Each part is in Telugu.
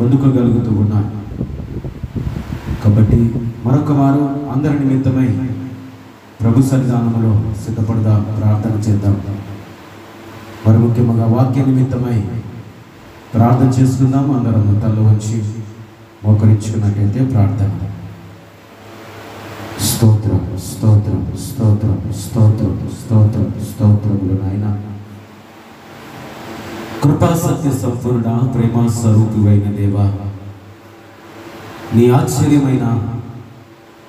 పొందుకోగలుగుతూ ఉన్నాను. కాబట్టి మరొక వారు అందరి నిమిత్తమై ప్రభు సన్నిధానంలో సిద్ధపడదాం, ప్రార్థన చేద్దాం. మరి ముఖ్యంగా వాక్య నిమిత్తమై ప్రార్థన చేసుకుందాం. అందరం తల వంచి మోకరించుకున్నట్టయితే ప్రార్థన. స్తోత్రం స్తోత్రం స్తోత్రం స్తోత్రం స్తోత్రం స్తోత్రములు నాయన. కృపా సత్య సంపూర్ణ ప్రేమ స్వరూపివైన దేవా, నీ ఆశ్చర్యమైన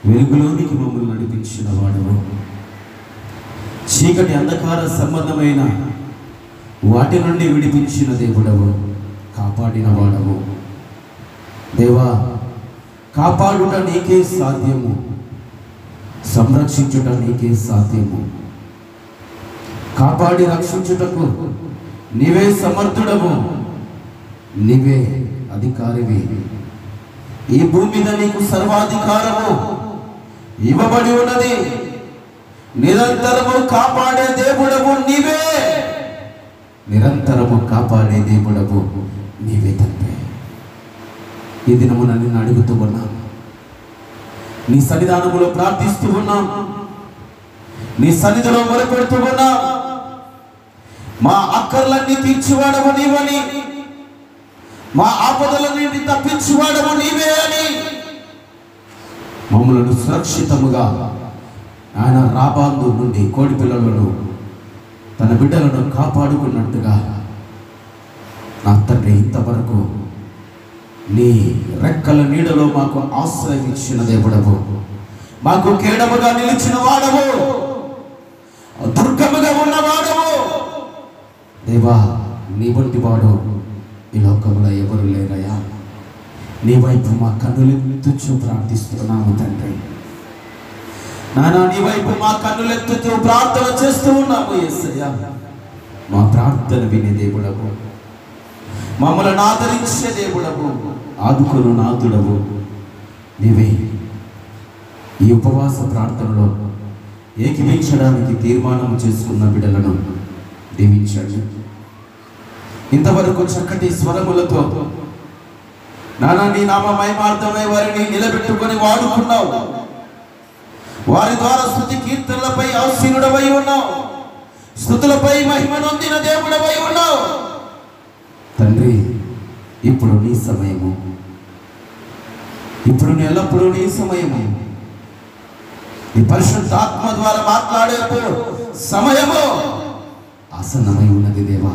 వెలుగులోనికి మమ్మల్ని నడిపించిన వాడవు, చీకటి అంధకార సంబంధమైన వాటి నుండి విడిపించిన దేవుడవు, కాపాడిన వాడవు దేవా. కాపాడుట నీకే సాధ్యము, సంరక్షించుట నీకే సాధ్యము. కాపాడి రక్షించుటకు నీవే సమర్థుడవు, నీవే అధికారివి. ఈ భూమి మీద నీకు సర్వాధికారము ఇవ్వబడి ఉన్నది. నిరంతరము కాపాడే దేవుడవు నీవే, నిరంతరము కాపాడే దేవుడవు నీవే తండ్రి. ఈ దినమున నిన్ను అడుగుతూ ఉన్నాం, నీ సన్నిధానములో ప్రార్థిస్తూ ఉన్నాం, నీ సన్నిధిలో మొరపెడుతూ ఉన్నాం. మా అక్కర్లన్నీ తీర్చివాడవు నీవని, మా ఆపదల నుండి తప్పించువాడవు నీవే అని, మమ్మలను సురక్షితముగా ఆయన రాబాందు నుండి కోడి పిల్లలను తన బిడ్డలను కాపాడుకున్నట్టుగా నా తండ్రి ఇంతవరకు నీ రెక్కల నీడలో మాకు ఆశ్రయం ఇచ్చిన దేవుడవు, మాకు కేడముగా నిలిచిన వాడవు, దుర్గముగా ఉన్నవాడవు దేవా. నీ వంటి వాడు ఈ లోకంలో ఎవరు లేరయ్యా. నీ వైపు మా కన్నులెత్తుచూ ప్రార్థిస్తున్నాము తండ్రి. నానా నీ వైపు మా కన్నులెత్తుతూ ప్రార్థన చేస్తూ ఉన్నాము యేసయ్యా. మా ప్రార్థన వినే దేవుడవు, మమ్మల్ని ఆదరించే దేవుడవు, ఆదుకొను నాథుడవు నీవే. ఈ ఉపవాస ప్రార్థనలో ఏకీవించడానికి తీర్మానం చేసుకున్న బిడ్డలను దీవించండి. ఇంతవరకు చక్కటి స్వరములతో నానా నీ నామ మహిమార్థమై వారిని నిలబెట్టుకొని వాడుకున్నావు. వారి ద్వారా స్తుతి కీర్తనలపై ఆసీనుడవై ఉన్నావు, స్తుతులపై మహిమ నొందిన దేవుడవై ఉన్నావు తండ్రి. ఇప్పుడు నీ సమయము, ఇప్పుడు ఎల్లప్పుడూ నీ సమయము. నీ పరిశుద్ధాత్మ ద్వారా మాట్లాడే సమయము ఆసన్నమై ఉన్నది దేవా.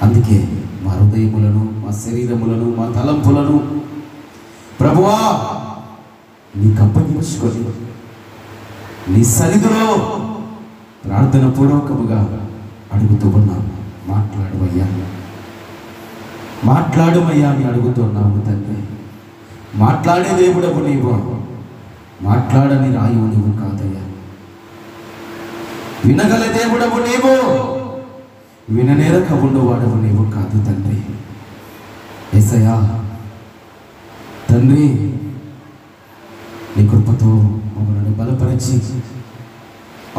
అందుకే మా హృదయములను, మా శరీరములను, మా తలంపులను ప్రభువా నీకు అప్పగించుకొని నీ సన్నిధిలో ప్రార్థన పూర్వకముగా అడుగుతూ ఉన్నాము. మాట్లాడమయ్యా, మాట్లాడమయ్యా అని అడుగుతున్నాము తండ్రి. మాట్లాడే దేవుడవు నీవు, మాట్లాడని రాయువు నీవు కాదయ్యా. వినగల దేవుడవు నీవు, విననేరక ఉండవాడవు నీవు కాదు తండ్రి. యేసయ్యా తండ్రి, నీ కృపతో మమ్మల్ని బలపరిచి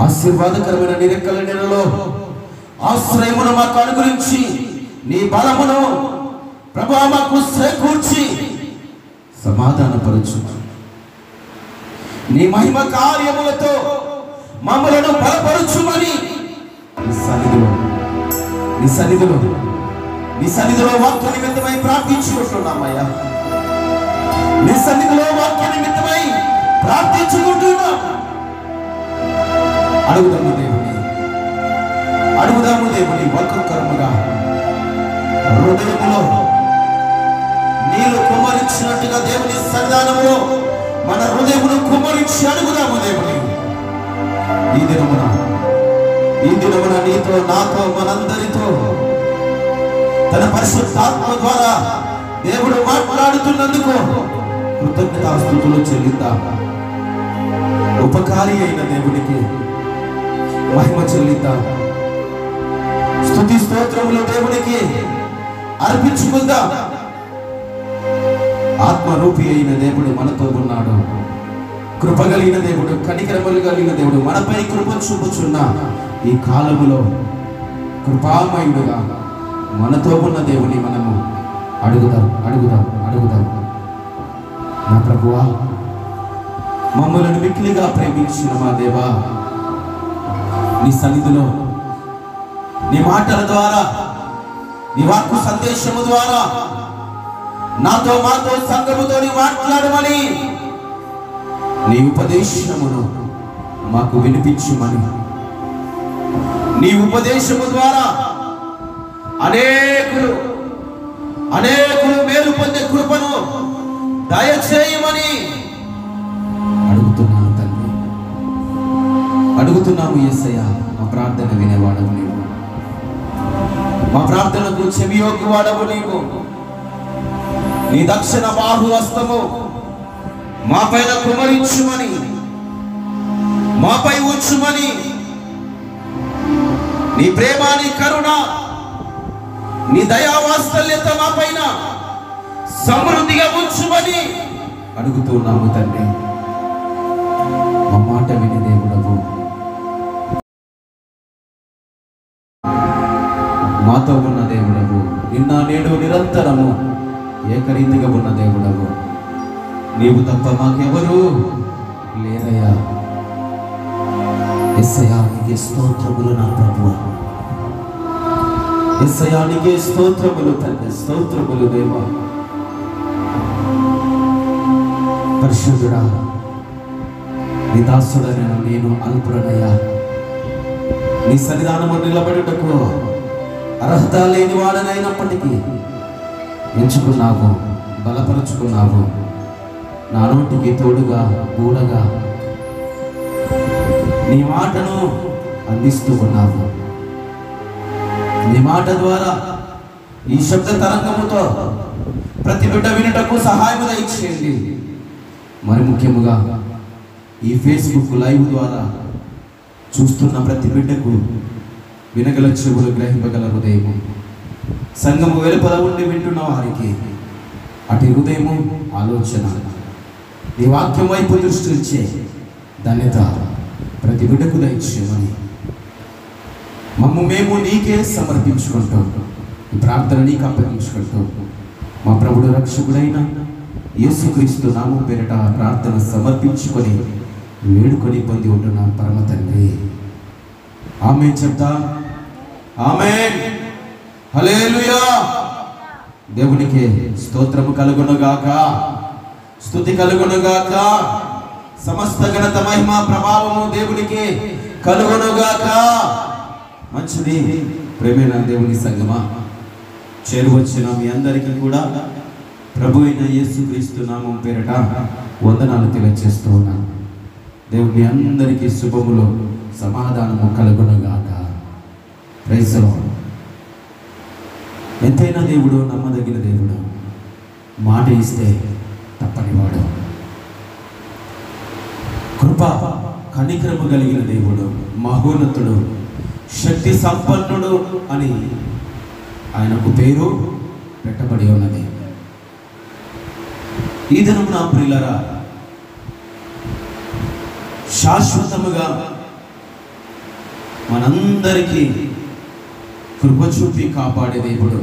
ఆశీర్వాదకరమైన నీ రెక్కల నీడలో ఆశ్రయమును మాకు అనుగ్రహించి నీ బలమును ప్రభువా మాకు చేకూర్చి సమాధానపరచు. నీ మహిమ కార్యములతో మమ్మలను బలపరచుమని నీ సన్నిధిలో వాక్య నిమిత్తమై ప్రార్థించుకుంటున్నామయ్యా. నీ సన్నిధిలో వాక్య నిమిత్తమై ప్రార్థించుకుంటున్నాం. అడుగుదాము దేవుని ఒక్కొక్కరముగా హృదయములో నీరు కుమ్మరించినట్టుగా దేవుని సన్నిధానములో మన హృదయమును కుమ్మరించి అడుగుదాము దేవుని. ఈ దినమున నీతో, నాతో, మనందరితో తన పరిశుద్ధాత్మ ద్వారా దేవుడు మాట్లాడుతున్నందుకు కృతజ్ఞతాస్తుతులు చెల్లిద్దాం. ఉపకారి అయిన దేవునికి మహిమ చెల్లిద్దాం. స్తుతి స్తోత్రములు దేవునికి అర్పించుకుందాం. ఆత్మరూపి అయిన దేవుడు మనతో ఉన్నాడు. కృప కలిగిన దేవుడు, కనికరములు కలిగిన దేవుడు మనపై కృప చూపుచున్న ఈ కాలములో కృపామయుడుగా మనతో ఉన్న దేవుని మనము అడుగుదాం అడుగుదాం అడుగుదాం. నా ప్రభువా, మమ్మల్ని మిక్కిలిగా ప్రేమించిన మా దేవా, నీ సన్నిధిలో నీ మాటల ద్వారా, నీ వాక్కు సందేశము ద్వారా నాతో మాతో సంఘముతో మాట్లాడమని, నీ ఉపదేశమును మాకు వినిపించమని, నీ ఉపదేశము ద్వారా అనేకులు మేలు పొందే కృపను దయచేయమని అడుగుతున్నాను తండ్రి. అడుగుతున్నాము యేసయ్య, మా ప్రార్థన వినేవాడవు నీవు, మా ప్రార్థనకు చెవియొగ్గువాడవు నీవు. నీ దక్షిణ బాహు హస్తము మా పైన కుమరించుమని, మాపై ఉంచుమని, నీ ప్రేమ, నీ కరుణ, నీ దయా వాత్సల్యత మా పైన సమృద్ధిగా ఉంచుమని అడుగుతున్నాము తండ్రి. మా మాట విని దేవుడవు, మాతో ఉన్న దేవుడవు, నిన్న నేడు నిరంతరము ఏకరీతిగా ఉన్న దేవుడవు. నీవు తప్ప మాకెవరు లేరయ్యా. యేసయ్యా, నీకే స్తోత్రములు నా ప్రభువా. యేసయ్యా, నీకే స్తోత్రములు తండ్రి, స్తోత్రములు దేవా. పరిశుద్ధుడా, నీ దాసుడైన నేను అల్పుడనయ్యా. నీ సన్నిధానము నిలబడుటకు అర్హత లేని వాడనైనప్పటికీ ఎంచుకున్నావు, బలపరుచుకున్నావు. నా నోటికి తోడుగా గూడగా నీ మాటను అందిస్తూ ఉన్నావు. నీ మాట ద్వారా ఈ శబ్ద తరంగముతో ప్రతి బిడ్డ వినుటకు సహాయం దయచేయండి. మరి ముఖ్యముగా ఈ ఫేస్బుక్ లైవ్ ద్వారా చూస్తున్న ప్రతి బిడ్డకు వినగల చెవులు, గ్రహింపగల హృదయము, సంఘము వెలుపల ఉండి వింటున్న వారికి అటు హృదయము, ఆలోచన నీ వాక్యం వైపు దృష్టి ఇచ్చే ధన్యత ప్రతి బిడ్డకు దయచేయమని మేము నీకే సమర్పించుకుంటాం. ఈ ప్రార్థన నీకు అప్పగించుకుంటాం. మా ప్రభుడు రక్షకుడైన యేసుక్రీస్తు నామం పేరిట ప్రార్థన సమర్పించుకొని వేడుకొని పొంది ఉంటున్నాం పరమ తండ్రి. ఆమేన్ చెప్తా. ఆమేన్, హల్లెలూయా. దేవునికి స్తోత్రము కలుగునుగాక, స్తుతి కలుగునుగాక, సమస్త ఘనత మహిమ ప్రభావము దేవునికి కలుగునుగాక. మంచిది ప్రేమైన దేవుని సంగమా, చేరువచ్చిన మీ అందరికీ కూడా ప్రభు అయిన యేసుక్రీస్తు నామం పేరిట వందనాలు తెలియజేస్తూ ఉన్నాను. దేవుని అందరికీ శుభములు, సమాధానము కలుగునుగాక. Praise the lord. ఎంతైనా దేవుడు నమ్మదగిన దేవుడు, మాట ఇస్తే తప్పనివాడు, కృప కనికరము కలిగిన దేవుడు, మహోన్నతుడు, శక్తి సంపన్నుడు అని ఆయనకు పేరు పెట్టబడి ఉన్నది. ఈ దినమున ప్రియులారా, శాశ్వతముగా మనందరికీ కృప చూపి కాపాడే దేవుడు,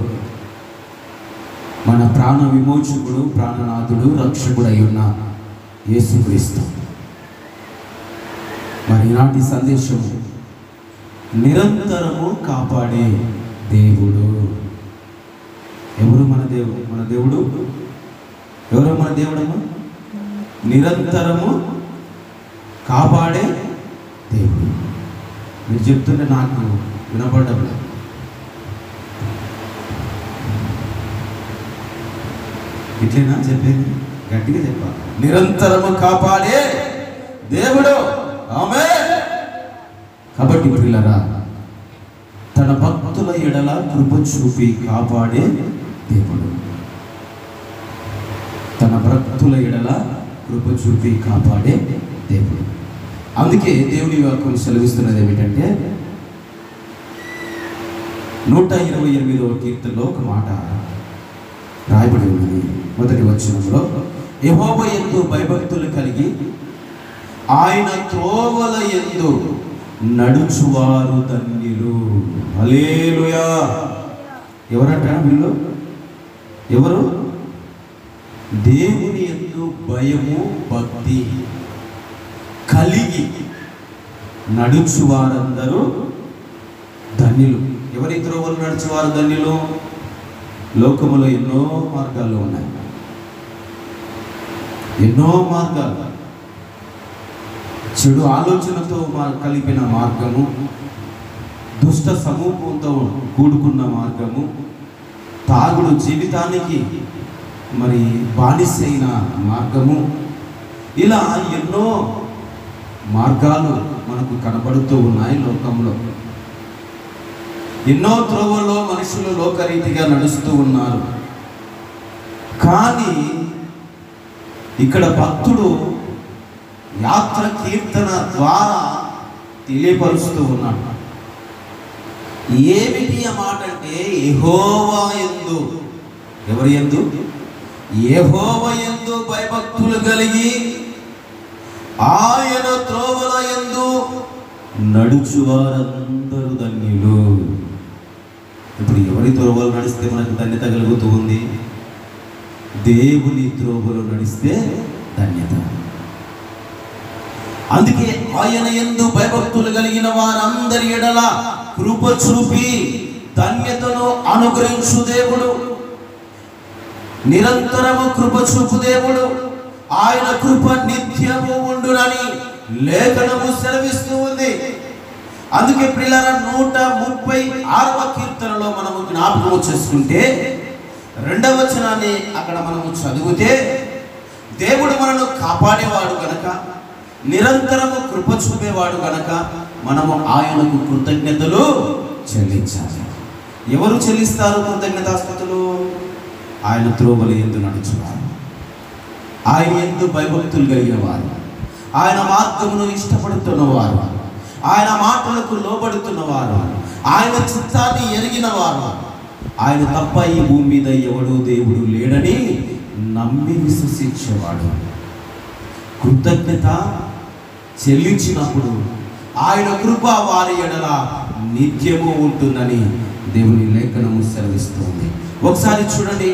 మన ప్రాణ విమోచకుడు, ప్రాణనాథుడు, రక్షకుడు అయి ఉన్న యేసుక్రీస్తు. మరి ఈనాటి సందేశము నిరంతరము కాపాడే దేవుడు. ఎవరు మన దేవుడు? మన దేవుడు ఎవరు? మన దేవుడమ్మా నిరంతరము కాపాడే దేవుడు. మీరు చెప్తుంటే నాకు వినపడ్డా. ఇట్లేనా చెప్పేది? గట్టిగా చెప్పాలి. నిరంతరము కాపాడే దేవుడు. ఆమేన్. కాబట్టి ప్రియులారా, తన భక్తుల ఎడల కృప చూపి కాపాడే దేవుడు. తన భక్తుల ఎడల కృప చూపి కాపాడే దేవుడు. అందుకే దేవుని వాక్యం సెలవిస్తున్నది ఏమిటంటే, 128వ కీర్తనలో ఒక మాట రాయబడి ఉన్నది. మొదటి వచనంలో, యెహోవా యందు భయభక్తులు కలిగి ఆయన త్రోవల యందు నడుచువారు ధన్యులు. హల్లెలూయా. ఎవరంట వీళ్ళు? ఎవరు? దేవుని యందు భయము భక్తి కలిగి నడుచువారందరూ ధన్యులు. ఎవరి త్రోవలు నడుచువారు ధన్యులు? లోకములో ఎన్నో మార్గాలు ఉన్నాయి, ఎన్నో మార్గాలు. చెడు ఆలోచనతో కలిపిన మార్గము, దుష్ట సమూహంతో కూడుకున్న మార్గము, తాగుడు జీవితానికి మరి బానిసైన మార్గము, ఇలా ఎన్నో మార్గాలు మనకు కనబడుతూ ఉన్నాయి లోకంలో. ఎన్నో త్రోవల్లో మనుషులు లోకరీతిగా నడుస్తూ ఉన్నారు. కానీ ఇక్కడ భక్తుడు యాత్ర కీర్తన ద్వారా తెలియపరుస్తూ ఉన్నాడు. ఏమిటి ఆ మాట అంటే, యెహోవా యందు, ఎవరి యందు? యెహోవా యందు భయభక్తులు కలిగి ఆయన త్రోవల యందు నడుచువారందరూ ధన్యులు. ఇప్పుడు ఎవరి త్రోవలు నడిస్తే మనకు ధన్యత కలుగుతూ ఉంది? దేవుని త్రోవలు నడిస్తే ధన్యత. అందుకే ఆయన యందు భయభక్తులు కలిగిన వారందరి ఎడల కృప చూపి ధన్యతను అనుగ్రహించు దేవుడు, నిరంతరము కృప చూపు దేవుడు, ఆయన కృప నిత్యము ఉండునని లేఖనము సెలవిస్తూ ఉంది. అందుకే ప్రియులారా 136వ కీర్తనలో మనము జ్ఞాపకం చేసుకుంటే 2వ వచనాన్ని అక్కడ మనము చదివితే, దేవుడు మనను కాపాడేవాడు గనక, నిరంతరము కృప చూపేవాడు గనక మనము ఆయనకు కృతజ్ఞతలు చెల్లించాలి. ఎవరు చెల్లిస్తారు కృతజ్ఞతాస్తుతులు? ఆయన త్రోవల యందు నడుచువారు, ఆయన యందు భయభక్తులు కలిగిన వారు, ఆయన మార్గమును ఇష్టపడుతున్నవారు, ఆయన మాటలకు లోబడుతున్నవారు, ఆయన చిత్తాన్ని ఎరిగిన వారు, ఆయన తప్ప ఈ భూమి మీద ఎవడు దేవుడు లేడని నమ్మి విశ్వసించేవాడు. కృతజ్ఞత చెల్లించినప్పుడు ఆయన కృప వారి ఎడల నిత్యము ఉంటుందని దేవుని లేఖనము సెలవిస్తుంది. ఒకసారి చూడండి,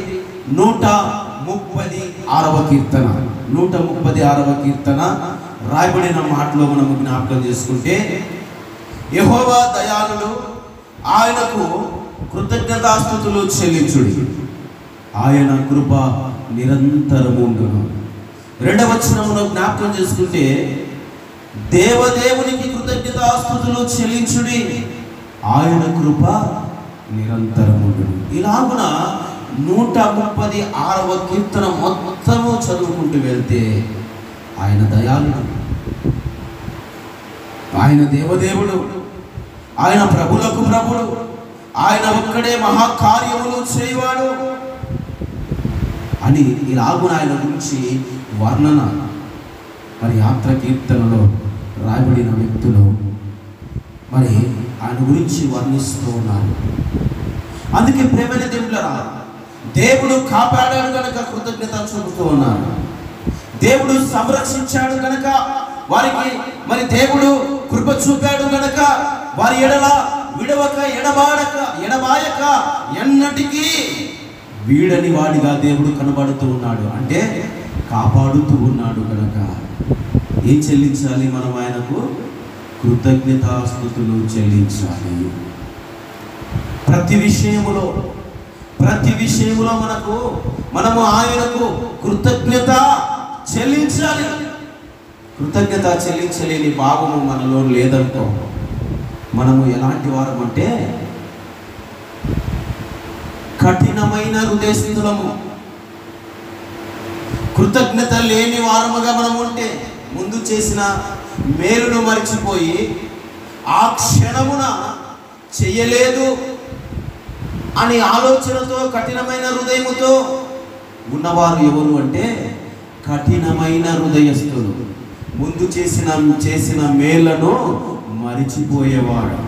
136వ కీర్తన, 136వ కీర్తన రాయబడిన మాటలో మనము జ్ఞాపకం చేసుకుంటే, యెహోవా దయాళుడు, ఆయనకు కృతజ్ఞతాస్తుతులు చెల్లించుడి, ఆయన కృప నిరంతరము ఉండును. 2వ వచనములో జ్ఞాపకం చేసుకుంటే, దేవదేవునికి కృతజ్ఞతాస్తుతులు చెల్లించుడి, ఆయన కృప నిరంతరము ఉండును. ఇలాగున 136వ కీర్తన మొత్తము చదువుకుంటూ వెళ్తే ఆయన దయాళుడు, ఆయన దేవదేవుడు, ఆయన ప్రభులకు ప్రభుడు, ఆయన ఒక్కడే మహాకార్యములు చేయవాడు అని ఇలాగున ఆయన గురించి వర్ణన మరి యాత్ర కీర్తనలో రాయబడిన వ్యక్తులు మరి ఆయన గురించి వర్ణిస్తూ ఉన్నారు. అందుకే ప్రేమైన దేవుళ్ళరా, దేవుడు కాపాడాడు కనుక కృతజ్ఞత చూపుతూ ఉన్నారు. దేవుడు సంరక్షించాడు కనుక, వారికి మరి దేవుడు కృప చూపాడు కనుక వారి ఎడల విడవక ఎడబాయక ఎన్నటికీ వీడని వాడిగా దేవుడు కనబడుతూ ఉన్నాడు. అంటే కాపాడుతూ ఉన్నాడు కనుక ఏం చెల్లించాలి? మనం ఆయనకు కృతజ్ఞతాస్తుతులు చెల్లించాలి. ప్రతి విషయములో మనము ఆయనకు కృతజ్ఞత చెల్లించాలి. కృతజ్ఞత చెల్లించలేని భావము మనలో లేదంటో మనము ఎలాంటి వారం అంటే కఠినమైన హృదయస్థులము. కృతజ్ఞత లేని వారముగా మనం ఉంటే ముందు చేసిన మేలును మరిచిపోయి ఆ క్షణమున చెయ్యలేదు అని ఆలోచనతో కఠినమైన హృదయముతో ఉన్నవారు ఎవరు అంటే కఠినమైన హృదయస్థులు. ముందు చేసిన మేళ్లను మరిచిపోయేవాడు.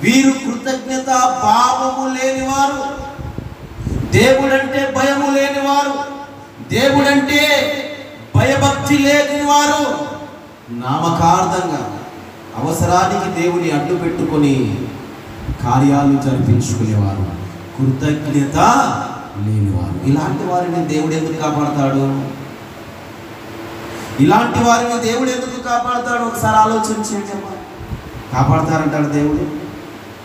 వీరు కృతజ్ఞత భావము లేనివారు, దేవుడంటే భయము లేనివారు, దేవుడంటే భయభక్తి లేనివారు, నామకార్థంగా అవసరానికి దేవుని అడ్డు పెట్టుకొని కార్యాలు జరిపించుకునేవారు. కృతజ్ఞత లేనివారు. ఇలాంటి వారిని దేవుడు ఎందుకు కాపాడతాడు? ఇలాంటి వారిని దేవుడు ఎందుకు కాపాడతాడు? ఒకసారి ఆలోచించండి. కాపాడతారంటాడు దేవుడు.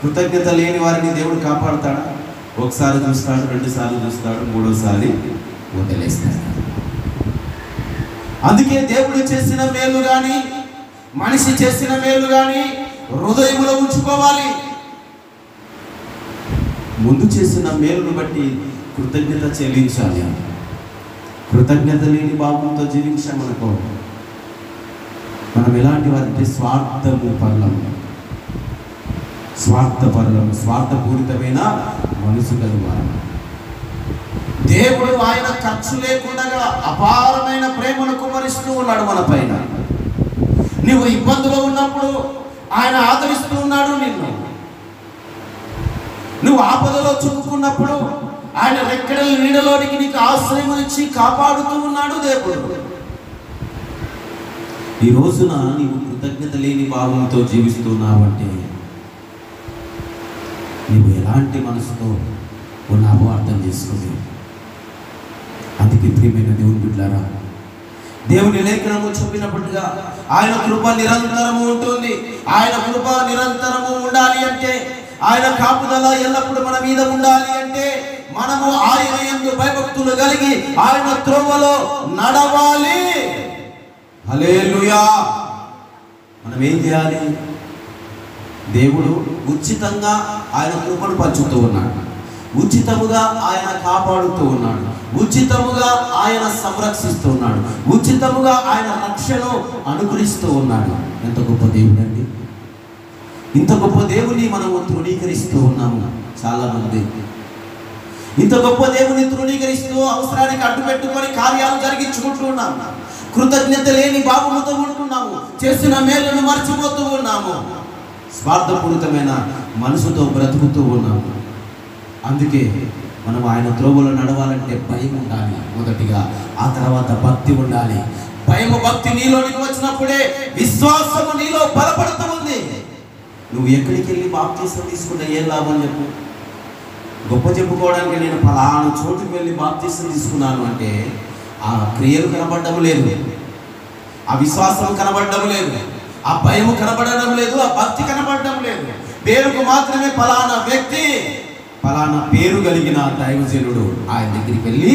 కృతజ్ఞత లేని వారిని దేవుడు కాపాడతాడా? ఒకసారి చూస్తాడు, 2 సార్లు చూస్తాడు, 3వ సారి వదిలేస్తాడు. అందుకే దేవుడు చేసిన మేలు కానీ మనిషి చేసిన మేలు కానీ హృదయంలో ఉంచుకోవాలి. ముందు చేసిన మేలును బట్టి కృతజ్ఞత చెల్లించాలి. కృతజ్ఞత లేని భావంతో జీవించామనుకో మనం ఎలాంటి వారంటే స్వార్థపరులము, స్వార్థపూరితమైన మనసు కలుగువారు. దేవుడు ఆయన ఖర్చు లేకుండా అపారమైన ప్రేమను కుమరిస్తూ ఉన్నాడు మన పైన. నువ్వు ఇబ్బందులో ఉన్నప్పుడు ఆయన ఆదరిస్తూ ఉన్నాడు నిన్ను. నువ్వు ఆపదలో చిక్కుకున్నప్పుడు ఆయన రెక్కల నీడలోనికి నీకు ఆశ్రయం ఇచ్చి కాపాడుతూ ఉన్నాడు దేవుడు. ఈ రోజున నీవు కృతజ్ఞత లేని భావంతో జీవిస్తున్నావంటే నీవు ఎలాంటి మనసుతో ఉన్నావో అర్థం చేసుకోండి. అందుకే ప్రియమైన దేవుని బిడ్డలారా, దేవుని లేఖనము చెప్పినప్పటిగా ఆయన కృప నిరంతరము ఉంటుంది. ఆయన కృప నిరంతరము ఉండాలి అంటే, ఆయన కాపుదల ఎల్లప్పుడూ మన మీద ఉండాలి అంటే మనము ఆయన యందు భయభక్తులు కలిగి ఆయన త్రోవలో నడవాలి. హల్లెలూయా. మనం ఏం చేయాలి? దేవుడు ఉచితంగా ఆయన కృపను పంచుతూ ఉన్నాడు, ఉచితముగా ఆయన కాపాడుతూ ఉన్నాడు, ఉచితముగా ఆయన సంరక్షిస్తూ ఉన్నాడు, ఉచితముగా ఆయన రక్షణను అనుగ్రహిస్తూ ఉన్నాడు. ఎంత గొప్ప దేవుడు అండి! ఇంత గొప్ప దేవుని మనము తృణీకరిస్తూ ఉన్నాము. చాలా మంది ఇంత గొప్ప దేవుని తృణీకరిస్తూ అవసరానికి అడ్డు పెట్టుకొని కార్యాలు జరిగించుకుంటూ ఉన్నాము. కృతజ్ఞత లేని భావముతో ఉంటున్నాము. చేసిన మేలును మర్చిపోతూ ఉన్నాము. స్వార్థపూరితమైన మనసుతో బ్రతుకుతూ ఉన్నాము. అందుకే మనం ఆయన త్రోవలో నడవాలంటే భయం ఉండాలి మొదటిగా, ఆ తర్వాత భక్తి ఉండాలి. భయము భక్తి నీలోనికి వచ్చినప్పుడే విశ్వాసము నీలో బలపడుతూ ఉంది. నువ్వు ఎక్కడికి వెళ్ళి బాప్తీసం తీసుకుంటే ఏం లాభం చెప్పు? గొప్ప చెప్పుకోవడానికి నేను ఫలానా చోటుకు వెళ్ళి బాప్తీసం తీసుకున్నాను అంటే ఆ క్రియలు కనబడడం లేదు, ఆ విశ్వాసం కనబడడం లేదు, ఆ భయము కనబడడం లేదు, ఆ భక్తి కనబడడం లేదు. పేరుకు మాత్రమే ఫలానా వ్యక్తి, ఫలానా పేరు కలిగిన దైవజనుడు ఆయన దగ్గరికి వెళ్ళి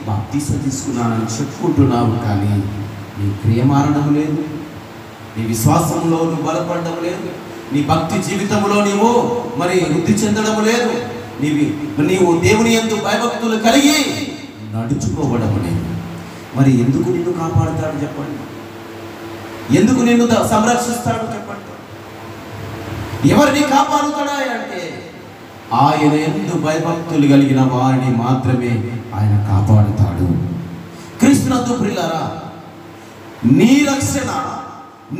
బాప్తీసం తీసుకున్నానని చెప్పుకుంటున్నావు, కానీ నీ క్రియ మారడం లేదు, నీ విశ్వాసంలో నువ్వు బలపడడం లేదు, నీ భక్తి జీవితంలో నీవు మరి వృద్ధి చెందడం లేదు, నీవు దేవుని యందు భయభక్తులు కలిగి నడుచుకోవడం లేదు. మరి ఎందుకు నిన్ను కాపాడుతాడు చెప్పండి? ఎందుకు నిన్ను సంరక్షిస్తాడు చెప్పండి? ఎవరిని కాపాడుతాడా అంటే ఆయన యందు భయభక్తులు కలిగిన వారిని మాత్రమే ఆయన కాపాడుతాడు. క్రీస్తునందు ప్రియులారా, నీ రక్షణ,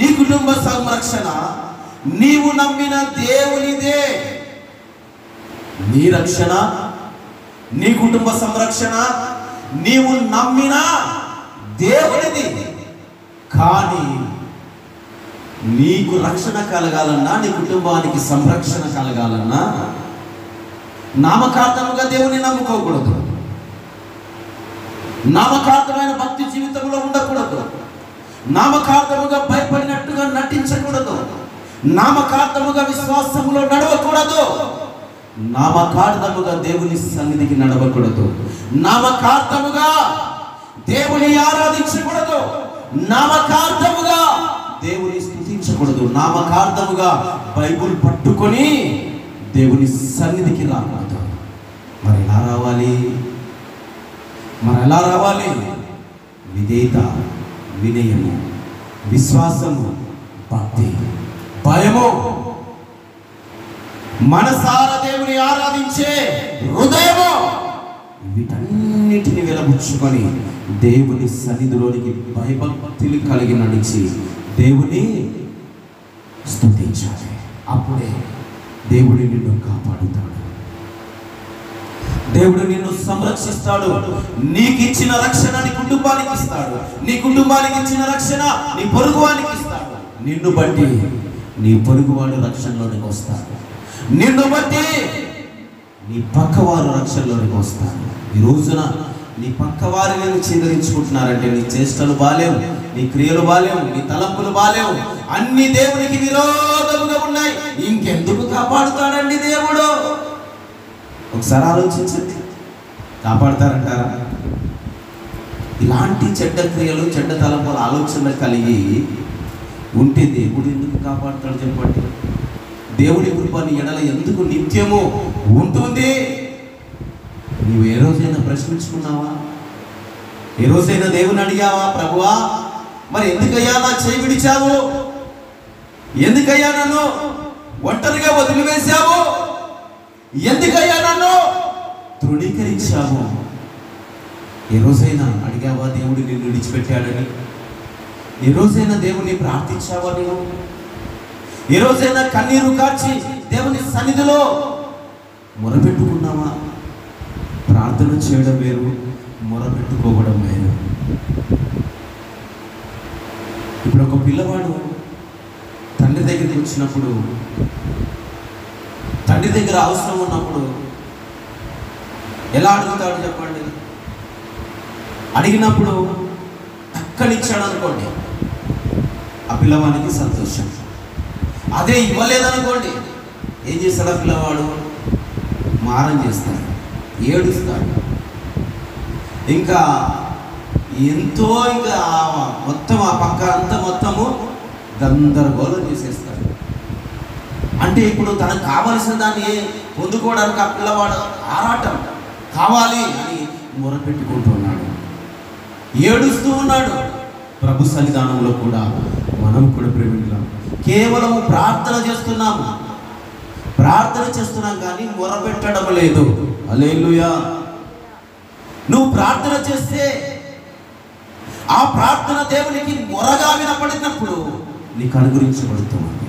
నీ కుటుంబ సంరక్షణ నీవు నమ్మిన దేవునిదే. నీ రక్షణ, నీ కుటుంబ సంరక్షణ నీవు నమ్మిన దేవునిది. కానీ నీకు రక్షణ కలగాలన్నా, నీ కుటుంబానికి సంరక్షణ కలగాలన్నా నామకార్థముగా దేవుని నమ్ముకోకూడదు, నామకార్థమైన భక్తి జీవితంలో ఉండకూడదు, నామకార్థముగా భయపడినట్టుగా నటించకూడదు, నామకార్థముగా విశ్వాసములో నడవకూడదు, నామకార్థముగా దేవుని సన్నిధికి నడవకూడదు, నామకార్థముగా దేవుని ఆరాధించకూడదు, నామకార్థముగా దేవుని స్తుతించకూడదు, నామకార్థముగా బైబిల్ పట్టుకొని దేవుని సన్నిధికి రాకూడదు. మరి ఎలా రావాలి? విధేయత, వినయము, విశ్వాసము, భక్తి, భయము, మనసారా దేవుని ఆరాధించే హృదయము, వీటన్నిటిని వెలబుచ్చుకొని దేవుని సన్నిధిలోనికి భయభక్తులు కలిగి నడిచి దేవుని స్తుతించాలి. అప్పుడే దేవుడు నిన్ను కాపాడుతాడు, దేవుడు నిన్ను సంరక్షిస్తాడు. నీకు ఇచ్చిన రక్షణ నీ కుటుంబానికి ఇస్తాడు, నీ కుటుంబానికి ఇచ్చిన రక్షణ నీ పొరుగువానికి ఇస్తాడు. నిన్ను బట్టి నీ పొరుగువాడు రక్షణలోనికి వస్తాడు, నిన్ను బట్టి నీ పక్కవారు రక్షణలోనికి వస్తారు. ఈ రోజున నీ పక్కవారి నేను చెందించుకుంటున్నారంటే నీ చేష్టలు బాలేవు, నీ క్రియలు బాలేవు, నీ తలంపులు బాలేవు, అన్ని దేవునికి విరోధముగా ఉన్నాయి. ఇంకెందుకు కాపాడుతాడండి దేవుడు? ఒకసారి ఆలోచించండి. కాపాడతారంటారా? ఇలాంటి చెడ్డ క్రియలు, చెడ్డ తలంపుల ఆలోచనలు కలిగి ఉంటే దేవుడు ఎందుకు కాపాడుతాడు చెప్పండి? దేవుని కృప నీ ఎడల ఎందుకు నిత్యము ఉంటుంది? నీవు ఏ రోజైనా ప్రశ్నించుకున్నావా? ఏ రోజైనా దేవుని అడిగావా? ప్రభువా, మరి ఎందుకయ్యా నా చేయి విడిచావు? ఎందుకయ్యా నన్ను ఒంటరిగా వదిలివేశావు? ఎందుకయ్యా నన్ను తృణీకరించావు? ఏ రోజైనా అడిగావా దేవుడు నిన్ను విడిచిపెట్టాడని? ఏ రోజైనా దేవుని ప్రార్థించావా నువ్వు? ఏ రోజైనా కన్నీరు కార్చి దేవుని సన్నిధిలో మొరపెట్టుకున్నావా? ప్రార్థన చేయడం వేరు, మొరపెట్టుకోవడం వేరు. ఇప్పుడు ఒక పిల్లవాడు తండ్రి దగ్గరికి వచ్చినప్పుడు, తండ్రి దగ్గర అవసరం ఉన్నప్పుడు ఎలా అడుగుతాడు చెప్పండి? అడిగినప్పుడు టక్కనిచ్చాడు అనుకోండి, ఆ పిల్లవానికి సంతోషం. అదే ఇవ్వలేదనుకోండి, ఏం చేస్తాడు ఆ పిల్లవాడు? మారం చేస్తాడు, ఏడుస్తాడు, ఇంకా ఎంతో ఇంకా మొత్తం ఆ పక్క అంతా మొత్తము గందరగోళం చేసేస్తాడు. అంటే ఇప్పుడు తనకు కావలసిన దాన్ని పొందుకోవడానికి ఆ పిల్లవాడు ఆరాటం కావాలి అని మొరపెట్టుకుంటున్నాడు, ఏడుస్తూ ఉన్నాడు. ప్రభు సన్నిధానంలో కూడా మనం కూడా ప్రేమికులం కేవలం ప్రార్థన చేస్తున్నాము, ప్రార్థన చేస్తున్నాం కానీ మొరపెట్టడం లేదు. హల్లెలూయా. నువ్వు ప్రార్థన చేస్తే ఆ ప్రార్థన దేవునికి మొరగా వినపడినప్పుడు నీకు అనుగ్రహించబడుతుంది.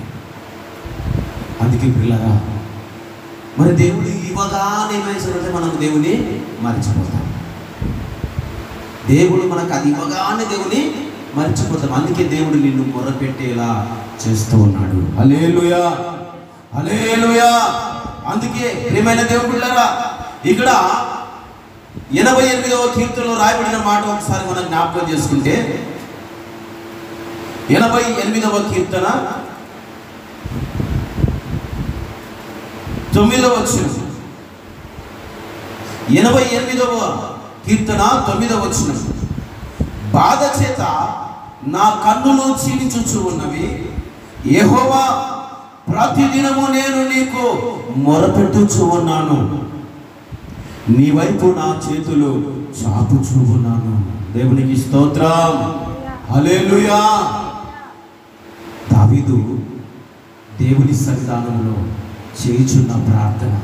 అందుకే పిల్లరా, మరి దేవుడు ఇవ్వగానే ఏమైనా మనకు దేవుని మర్చిపోతాం. దేవుడు మనకు అది ఇవ్వగానే దేవుని మర్చిపోతాం. అందుకే దేవుడు నిన్ను మొరపెట్టేలా చేస్తూ ఉన్నాడు. హల్లెలూయా, హల్లెలూయా. అందుకే ప్రియమైన దేవుని పిల్లరా, ఇక్కడ 88వ కీర్తనలో రాయబడిన మాట ఒకసారి మనం జ్ఞాపకం చేసుకుంటే, 88వ కీర్తన 9వ వచనం, 88వ కీర్తన 9వ వచనం. బాధ చేత నా కన్నులు చీలించుచు ఉన్నవి, యెహోవా ప్రతిదినము నేను నీకు మొరపెట్టుచు ఉన్నాను, నీ వైపు నా చేతులు చాపుచూ ఉన్నాను. దేవునికి స్తోత్రం, హల్లెలూయా. దావీదు దేవుని సన్నిధానంలో చేయుచున్న ప్రార్థన,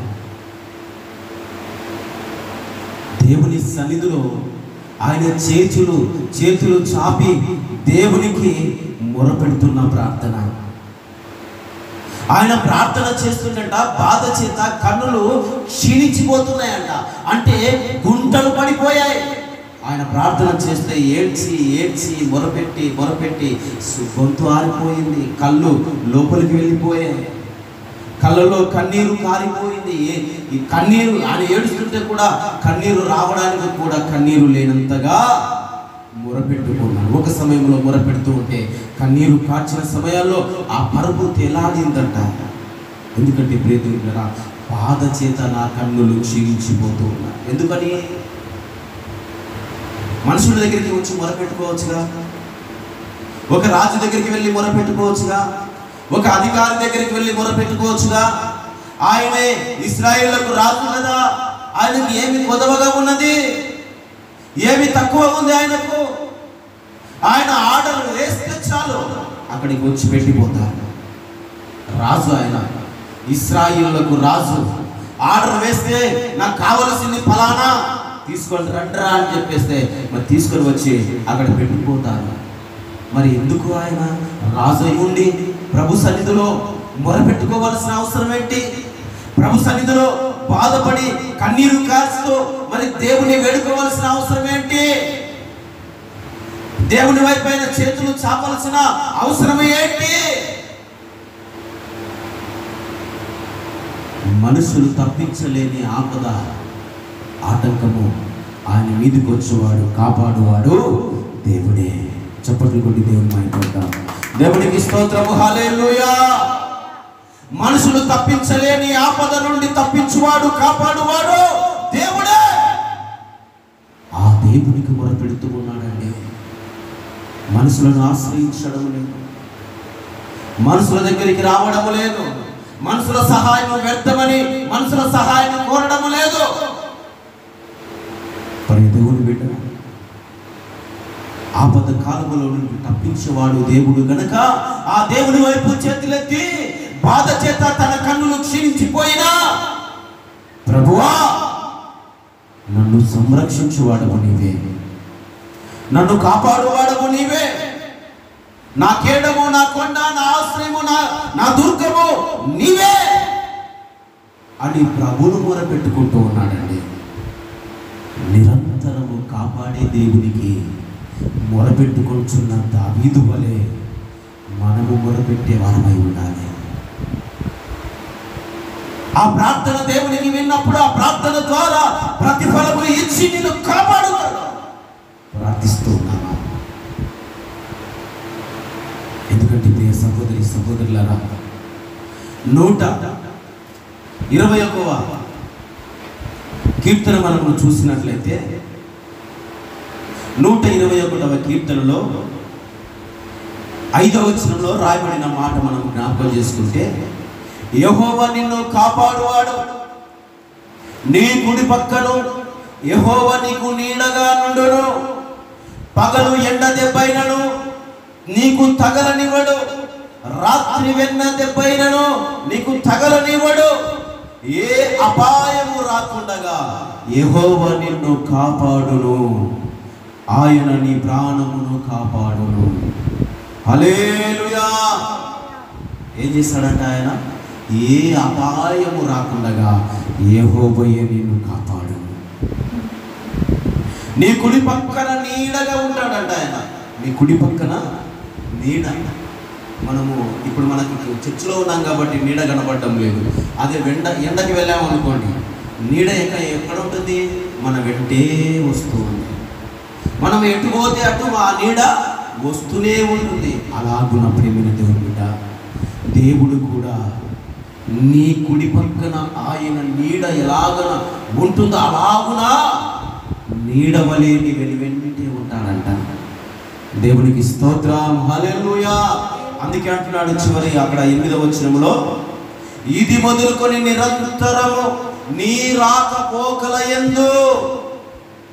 దేవుని సన్నిధిలో ఆయన చేతులు చాపి దేవునికి మొరపెడుతున్న ప్రార్థన. ఆయన ప్రార్థన చేస్తుండట, బాధ చేత కన్నులు క్షీణించిపోతున్నాయంట, అంటే గుంటలు పడిపోయాయి. ఆయన ప్రార్థన చేస్తే ఏడ్చి ఏడ్చి మొరపెట్టి గొంతు ఆరిపోయింది, కళ్ళు లోపలికి వెళ్ళిపోయాయి, కళ్ళలో కన్నీరు కారిపోయింది. ఈ కన్నీరు ఆయన ఏడుస్తుంటే కూడా కన్నీరు రావడానికి కూడా కన్నీరు లేనంతగా మొరపెట్టుకున్నాడు. ఒక సమయంలో మొరపెడుతూ ఉంటే కన్నీరు కార్చిన సమయాల్లో ఆ పరుపు తేలాడిందంట. ఎందుకంటే ప్రియమైన బాధ చేత నా కన్నులు క్షీణించిపోతూ ఉన్నాయి. ఎందుకని? మనుషుల దగ్గరికి వచ్చి మొరపెట్టుకోవచ్చుగా, ఒక రాజు దగ్గరికి వెళ్ళి మొరపెట్టుకోవచ్చుగా, ఒక అధికారి దగ్గరికి వెళ్ళి మొరపెట్టుకోవచ్చుగా. ఆయనే ఇశ్రాయేలులకు రాజు కదా, ఆయనకి ఏమి కొదవగా ఉన్నది, ఏమి తక్కువ ఉంది ఆయనకు? ఆయన ఆర్డర్ వేస్తే చాలు అక్కడికి వచ్చి పెట్టిపోతారు. రాజు ఆయన, ఇశ్రాయేలులకు రాజు. ఆర్డర్ వేస్తే నాకు కావలసింది ఫలానా తీసుకొని రండ్రా అని చెప్పేస్తే మరి తీసుకొని వచ్చి అక్కడ పెట్టిపోతారు. మరి ఎందుకు ఆయన రాజు అయి ఉండి ప్రభు సన్నిధిలో మొరపెట్టుకోవాల్సిన అవసరం ఏంటి? ప్రభు సన్నిధిలో బాధపడి కన్నీరు కారుస్తూ మరి దేవుని వేడుకోవాల్సిన అవసరం ఏంటి? దేవుని వైపు ఆయన చేతులు చాపాల్సిన అవసరం ఏంటి? మనుషులు తప్పించలేని ఆపద ఆటంకము ఆయన మీదకి వచ్చేవాడు కాపాడువాడు దేవుడే. చప్పట్లు కొట్టి దేవుని మైపడతాం. దేవునికి స్తోత్రము. హల్లెలూయా. మనుషులు తప్పించలేని ఆపద నుండి తప్పించువాడు కాపాడువాడు దేవుడే. ఆ దేవునికి మొరపెడుతూ ఉన్నాడండి. మనుషులను ఆశ్రయించడం లేదు, మనుషుల దగ్గరికి రావడం లేదు, మనుషుల సహాయం వ్యర్థమని మనుషుల సహాయం కోరడం లేదు. దేవుని బిడ్డ ఆపద కాలములో నుండి తప్పించేవాడు దేవుడు గనక ఆ దేవుని వైపు చేతులెత్తి బాధ చేత తన కన్నులు క్షీణించిపోయినా, ప్రభువా నన్ను సంరక్షించువాడవు నీవే, నన్ను కాపాడువాడవు నీవే, నా కేడము, నా కొండ, నా ఆశ్రయము, నా దుర్గము నీవే అని ప్రభువును మొరపెట్టుకుంటూ ఉన్నాడండి. నిరంతరము కాపాడే దేవునికి మొరపెట్టుకుంటున్న దావీదు వలె మనము మొరపెట్టే వారమై ఉండాలి. ఆ ప్రార్థన దేవునికి విన్నప్పుడు ఆ ప్రార్థన ద్వారా ప్రతిఫలము ఇచ్చి నిన్ను కాపాడుతాడు. ప్రార్థిస్తూ ఉన్నాను. ఎందుకంటే ప్రియ సహోదరి సహోదరులారా, 121వ కీర్తన మనము చూసినట్లయితే 121వ కీర్తనలో 5వ వచనంలో రాయబడిన మాట మనం జ్ఞాపకం చేసుకుంటే, యెహోవా నిన్ను కాపాడువాడు, నీ కుడి పక్కను యెహోవా నీకు నీడగా నుండును, పగలు ఎండ దెబ్బైనను నీకు తగలనివ్వడు, రాత్రి వెన్న దెబ్బైనను నీకు తగలనివ్వడు, ఏ అపాయము రాకుండగా యెహోవా నిన్ను కాపాడును, ఆయన నీ ప్రాణమును కాపాడును. హల్లెలూయా. ఏం చేస్తాడంట ఆయన? ఏ అపాయము రాకుండగా యెహోవాయే నిన్ను కాపాడును. నీ కుడి పక్కన నీడగా ఉంటాడంట ఆయన. నీ కుడి పక్కన నీడ. మనము ఇప్పుడు మనకి చర్చిలో ఉన్నాం కాబట్టి నీడ కనపడడం లేదు. అదే ఎండకి వెళ్ళామనుకోండి, నీడ ఎక్కడ ఉంటుంది? మన వెంటే వస్తూ ఉంది. మనం ఎటు పోతే అటు ఆ నీడ వస్తూనే ఉంటుంది. అలాగున ప్రేమైన దేవుని బిడ్డ, దేవుడు కూడా నీ కుడి పక్కన ఆయన నీడ ఎలాగన ఉంటుందో అలాగున నీడ వలె నీ వెంటే ఉంటాడంట. దేవునికి స్తోత్రం. హల్లెలూయా. అందుకే అంటున్నాడు చివరి అక్కడ 8వ వచనంలో, ఇది మొదలుకొని నిరంతరము నీ రాకపోకల యందు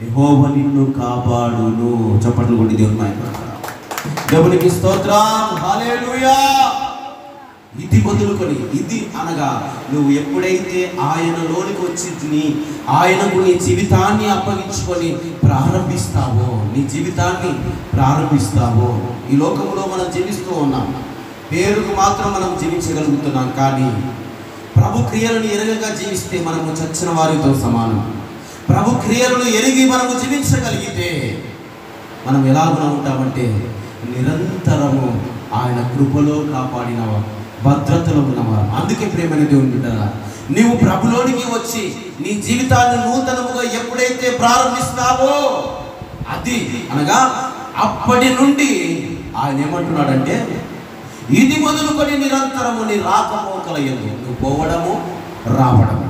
యెహోవా నిన్ను కాపాడును. చప్పట్లు కొట్టి దేవుని మైపడతాం. దేవునికి స్తోత్రం. హల్లెలూయా. ఇది మొదలుకొని, ఇది అనగా నువ్వు ఎప్పుడైతే ఆయనలోనికి వచ్చి ఆయనకు నీ జీవితాన్ని అప్పగించుకొని ప్రారంభిస్తావో, నీ జీవితాన్ని ప్రారంభిస్తావో. ఈ లోకంలో మనం జీవిస్తూ ఉన్నాం, పేరుకు మాత్రం మనం జీవించగలుగుతున్నాం. కానీ ప్రభు క్రియలను ఎరగగా జీవిస్తే మనము చచ్చిన వారితో సమానం. ప్రభు క్రియలను ఎరిగి మనము జీవించగలిగితే మనం ఎలాగునా ఉంటామంటే నిరంతరము ఆయన కృపలో కాపాడిన భద్రతలో ఉన్నవారు. అందుకే ప్రేమైన దేవుని బిడ్డలారా, నీవు ప్రభులోనికి వచ్చి నీ జీవితాన్ని నూతనముగా ఎప్పుడైతే ప్రారంభిస్తావో, అది అనగా అప్పటి నుండి ఆయన ఏమంటున్నాడంటే, ఇది మొదలుకొని నిరంతరము నీ రాకపోకల యందు, నువ్వు పోవడము రావడము,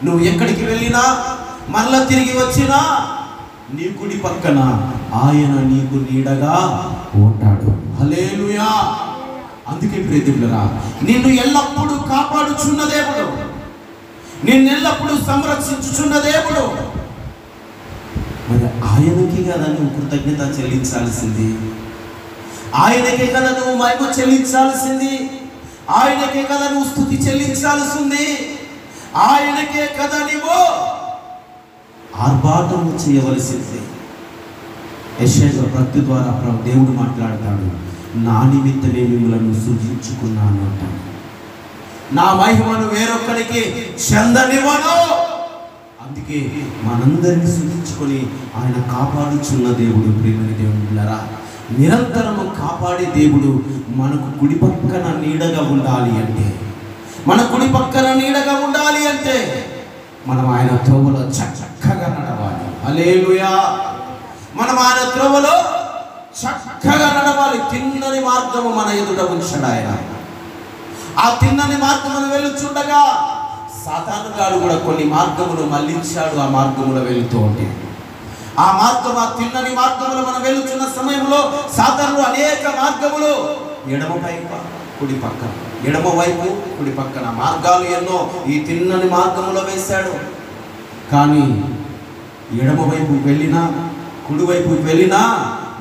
నువ్వు ఎక్కడికి వెళ్ళినా మరలా తిరిగి వచ్చినా నీ కుడి పక్కన ఆయన నీకు నీడగా ఉంటాడు. హల్లెలూయా. అందుకే ప్రియదేవులారా, నిన్ను ఎల్లప్పుడూ కాపాడుచున్న దేవుడు, నిన్నెల్లప్పుడూ సంరక్షించుచున్న దేవుడు. మరి ఆయనకి కదా నువ్వు కృతజ్ఞత చెల్లించాల్సింది, ఆయనకే కదా నువ్వు మహిమ చెల్లించాల్సింది, ఆయనకే కదా నువ్వు స్తుతి చెల్లించాల్సింది, ఆయనకే కదా నువ్వు ఆర్భాటము చేయవలసింది. యెషయా భక్తి ద్వారా దేవుడు మాట్లాడతాడు, నా నిమిత్తమే మిమ్మలను సృజించుకున్నాను అంటాడు. నా మహిమను వేరొక్కడికి చెందనివ్వను. అందుకే మనందరినీ సృజించుకొని ఆయన కాపాడుచున్న దేవుడు. ప్రియమైన దేవుడులారా, నిరంతరము కాపాడే దేవుడు మనకు కుడి పక్కన నీడగా ఉండాలి అంటే, మన కుడి పక్కన నీడగా ఉండాలి అంటే మనం ఆయన త్రోవలో చక్కగా నడవాలి. హల్లెలూయా. మనం ఆయన త్రోవలో చక్కగా నడవాలి. తిన్నని మార్గము మన ఎదుట ఉంచాడు ఆయన. ఆ తిన్నని మార్గమును వెళ్ళుచుండగా సాతానుగాడు కూడా కొన్ని మార్గములు మళ్ళించాడు. ఆ మార్గములో వెళుతూ ఉంటే ఆ తిన్నని మార్గములు మనం వెళుచున్న సమయంలో సాతానుడు అనేక మార్గములు ఎడమ వైపు కుడి పక్కన, ఎడమ వైపు కుడి పక్కన మార్గాలు ఎన్నో ఈ తిన్నని మార్గములో వేశాడు. కానీ ఎడమ వైపు వెళ్ళినా కుడివైపు వెళ్ళినా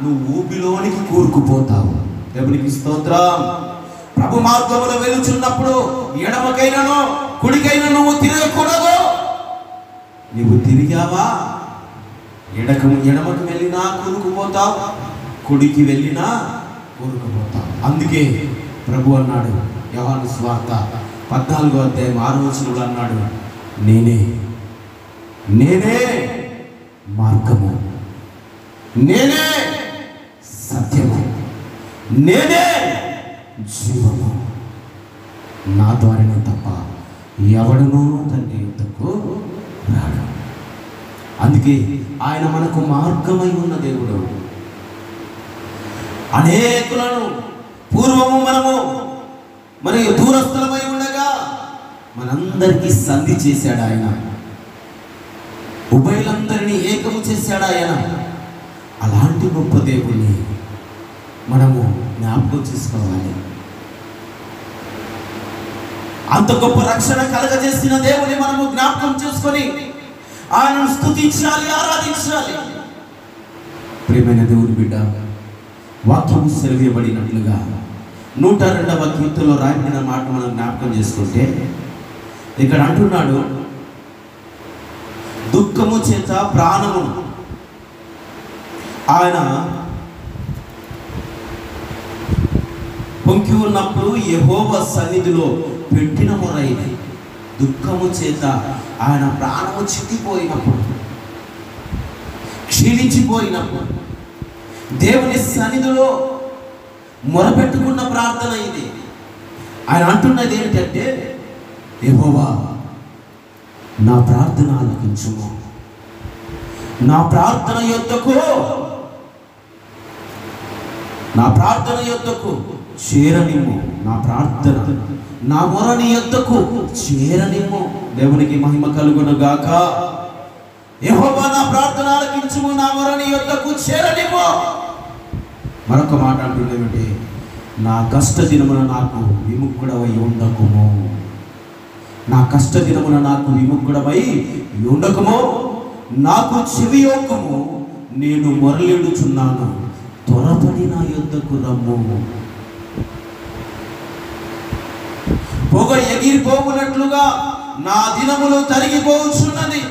నువ్వు ఊపిలోనికి కూరుకుపోతావు. దేవునికి స్తోత్రం. ప్రభు మార్గములో వెళుచున్నప్పుడు ఎడమకైనను కుడికైనా నువ్వు తిరగకూడదు. నువ్వు తిరిగావా ఎడమకు వెళ్ళినా కూరుకుపోతావు, కుడికి వెళ్ళినా కూరుకుపోతావు. అందుకే ప్రభు అన్నాడు యోహాను సువార్త 14వ అధ్యాయం 6వ వచనంలో అన్నాడు, నేనే మార్గము, నేనే సత్యము, నేనే జీవము, నా ద్వారానే తప్ప ఎవడనూ తండ్రి యొద్దకు రాడు. అందుకే ఆయన మనకు మార్గమై ఉన్న దేవుడు. అనేకులను పూర్వము మనము మరి దూరస్థలమై ఉండగా మనందరికీ సంధి చేశాడు ఆయన. ఉభయులందరినీ ఏకము చేశాడు ఆయన. అలాంటి గొప్ప దేవుణ్ణి మనము జ్ఞాపకం చేసుకోవాలి. అంత గొప్ప రక్షణ కలగజేసిన దేవుని మనము జ్ఞాపకం చేసుకొని ఆయనను స్తుతించాలి, ఆరాధించాలి. ప్రియమైన దేవుని బిడ్డ, వాక్యము సెలవేయబడినట్లుగా 102వ కీర్తనలో రాయబడిన మాట మనం జ్ఞాపకం చేసుకుంటే ఇక్కడ అంటున్నాడు, దుఃఖము చేత ప్రాణమును ఆయన పొంకి ఉన్నప్పుడు యెహోవా సన్నిధిలో పెట్టిన మొరైది. దుఃఖము చేత ఆయన ప్రాణము చిక్కిపోయినప్పుడు, క్షీణించిపోయినప్పుడు దేవుని సన్నిధిలో మొరపెట్టుకున్న ప్రార్థన ఇది. ఆయన అంటున్నది ఏమిటంటే, యెహోవా నా ప్రార్థన ఆలకించుము, నా ప్రార్థన యొద్దకు చేరనిమ్ము, నా ప్రార్థన నా మొరని యొద్దకు చేరనిమ్ము. దేవునికి మహిమ కలుగును గాక. యెహోవా నా ప్రార్థన ఆలకించుము, నా మొరని యొద్దకు చేరనిమ్ము. మరొక మాట అంటున్నామంటే, నా కష్ట దినమున నాకు విముక్తుడవై ఉండకుము, నా కష్ట దినమున నాకు విముక్తుడవై ఉండకుము, నాకు చెవియొక్కము, నేను మొరలిడుచున్నాను, త్వరపడి నా యొద్దకు రమ్ము. పొగ ఎగిరిపోవునట్లుగా నా దినములు తరిగిపోవచ్చున్నది,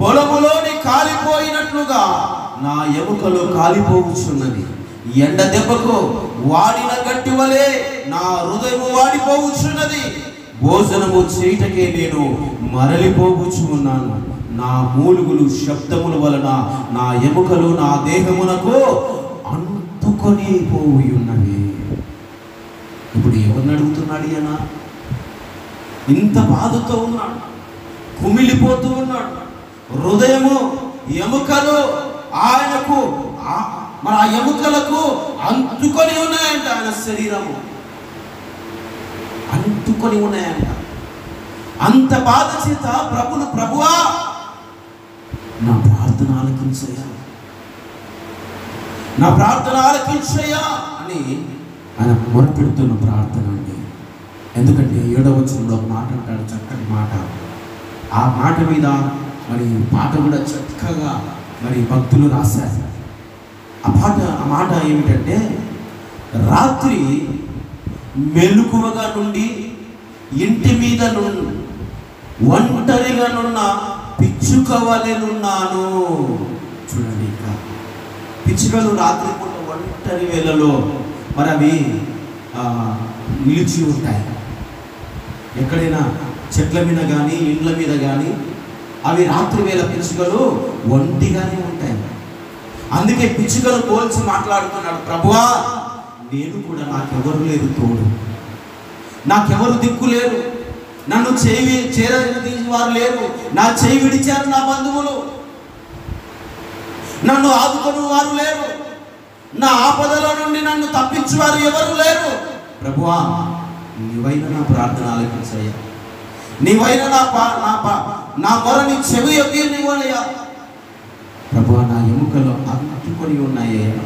పొలములోని కాలిపోయినట్లుగా నా ఎముకలు కాలిపోవచ్చున్నది. ఎండ దెబ్బకు వాడిన గట్టి వలె నా హృదయము వాడిపోవచ్చున్నది. భోజనము చేయటకే నేను మరలిపోవచ్చు ఉన్నాను. నా మూలుగులు శబ్దముల వలన నా ఎముకలు నా దేహమునకు అంటుకొని పోయి ఉన్నవి. ఇప్పుడు ఎవరిని అడుగుతున్నాడు ఈయన? ఇంత బాధతో ఉన్నాడు, కుమిలిపోతూ ఉన్నాడు. హృదయము ఎముకలు ఆయనకు మన ఆ ఎముకలకు అంటుకొని ఉన్నాయంట. ఆయన శరీరము అంటుకొని ఉన్నాయంట. అంత బాధ చేత ప్రభువా నా ప్రార్థన ఆలకించయ్యా, నా ప్రార్థన ఆలకించయ్యా అని ఆయన మొరపెడుతున్న ప్రార్థన అండి. ఎందుకంటే 7వ వచనంలో ఒక మాట అంటాడు, చక్కటి మాట. ఆ మాట మీద మరి పాట కూడా చక్కగా మరి భక్తులు రాశారు. ఆ మాట ఏమిటంటే, రాత్రి మెలకువగా నుండి ఇంటి మీద ఒంటరిగా నున్న పిచ్చుక వలెనున్నాను. చూడండి, ఇంకా పిచ్చుకలు రాత్రి పూట ఒంటరి వేళలో మరి అవి నిలిచి ఉంటాయి. ఎక్కడైనా చెట్ల మీద కానీ ఇండ్ల మీద కానీ అవి రాత్రి వేళ పిచ్చుకలు ఒంటిగానే ఉంటాయి. అందుకే పిచ్చుకలు పోల్చి మాట్లాడుతున్నాడు, ప్రభువా నేను కూడా నాకెవరు లేరు తోడు, నాకెవరు దిక్కు లేరు, నన్ను చేరదీసి వారు లేరు. నా చేయి విడిచారు నా బంధువులు. నన్ను ఆదుకొని వారు లేరు. నా ఆపదల నుండి నన్ను తప్పించువారు ఎవరు లేరు. ప్రభువా, నీవైనా నా ప్రార్థన ఆలకించయ్యా. నీవైనా నా మొరని చెవి యొక్కి నీవయ్యా. ప్రభువా, నా ఎముకలు అతుక్కొని ఉన్నాయ్యా.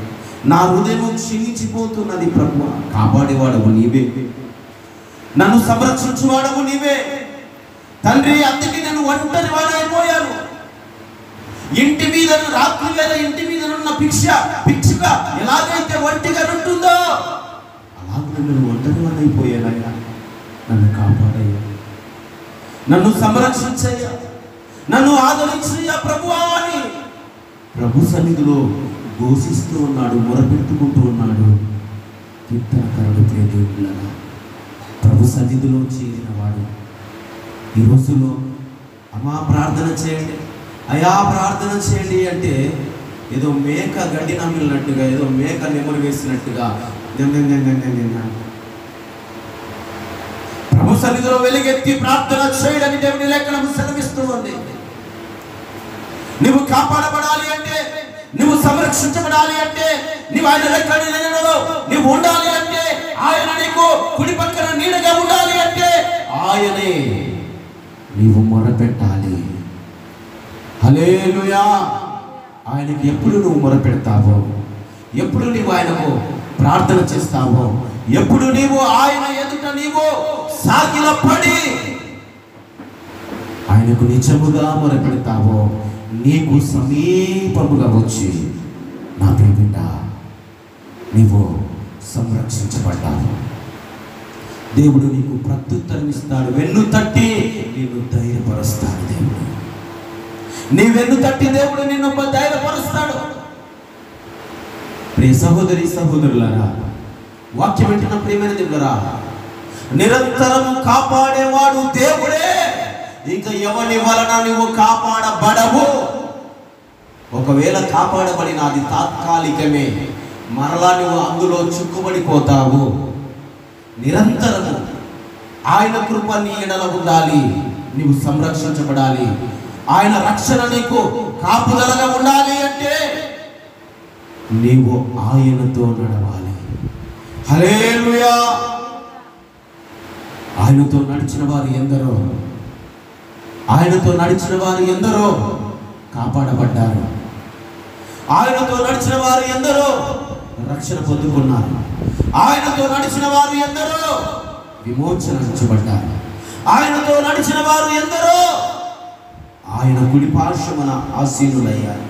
నా హృదయం క్షీణించిపోతున్నది. ప్రభువా, కాపాడేవాడవు నీవే, నన్ను సంరక్షించువాడవు నీవే. తండ్రి, అందుకే నేను ఒంటరి వాడైపోయాను. ఇంటి మీద రాత్రి వేళ ఇంటి మీద ఉన్న భిక్షుక ఎలాగైతే ఒంటిగా ఉంటుందో అలాగే నేను ఒంటరి వాడైపోయానయ్యా. నన్ను కాపాడయ్యా, నన్ను సంరక్షించయ్యా, నన్ను ఆదరించయ్యా ప్రభువా అని ప్రభు సన్నిధిలో ఘోషిస్తూ ఉన్నాడు, మొరపెట్టుకుంటూ ఉన్నాడు. కీర్తనకారుడు ప్రియదేవులారా, ప్రభు సన్నిధిలో చేరిన వాడు ఈ రోజులో అమ్మా ప్రార్థన చేయండి, అయా ప్రార్థన చేయండి అంటే ఏదో మేక గడ్డి నమ్మినట్టుగా, ఏదో మేక నెమరు వేసినట్టుగా ప్రభు సన్నిధిలో వెలుగెత్తి ప్రార్థన చేయడని దేవుని లేఖనం సెలవిస్తూ ఉంది. నువ్వు కాపాడబడాలి అంటే, నువ్వు సంరక్షించబడాలి అంటే, నువ్వు ఆయన రెక్కల నీడలో నువ్వు ఉండాలి అంటే, ఆయన నీకు కుడి పక్కన నీడగా ఉండాలి అంటే ఆయనే నీవు మొరపెట్టాలి. హల్లెలూయా. ఆయనకి ఎప్పుడు నువ్వు మొరపెడతావో, ఎప్పుడు నీవు ఆయనకు ప్రార్థన చేస్తావో, ఎప్పుడు నీవు ఆయన ఎదుట నీవు సాగిలపడి ఆయనకు నిజముగా మొరపెడతావో, నీకు సమీపముగా వచ్చి నా ప్రియబిడ్డ నీవు సంరక్షించబడ్డావు. దేవుడు నీకు ప్రత్యుత్తరం ఇస్తాడు. వెన్ను తట్టి నిన్ను ధైర్యపరుస్తాడు. దేవుడు నీ వెన్ను తట్టి దేవుడు నిన్ను ధైర్యపరుస్తాడు. ప్రియ సహోదరి సహోదరులారా, వాక్యం వింటున్న ప్రియమైన దేవులారా, నిరంతరం కాపాడేవాడు దేవుడే. ఇంకా ఎవరి వలన నువ్వు కాపాడబడవు. ఒకవేళ కాపాడబడిన అది తాత్కాలికమే, మరలా నువ్వు అందులో చిక్కుబడిపోతావు. నిరంతరము ఆయన కృప నీ ఎడల ఉండాలి, నీవు సంరక్షించబడాలి. ఆయన రక్షణ నీకు కాపుదలగా ఉండాలి అంటే నీవు ఆయనతో నడవాలి. హల్లెలూయా. ఆయనతో నడిచిన వారు ఎందరో, ఆయనతో నడిచిన వారు ఎందరో కాపాడబడ్డారు. ఆయనతో నడిచిన వారు ఎందరో రక్షణ పొందుకున్నారు. ఆయనతో నడిచిన వారు ఎందరో విమోచనించబడ్డారు. ఆయనతో నడిచిన వారు ఎందరో ఆయన కుడి పార్శ్వమున ఆసీనులయ్యారు.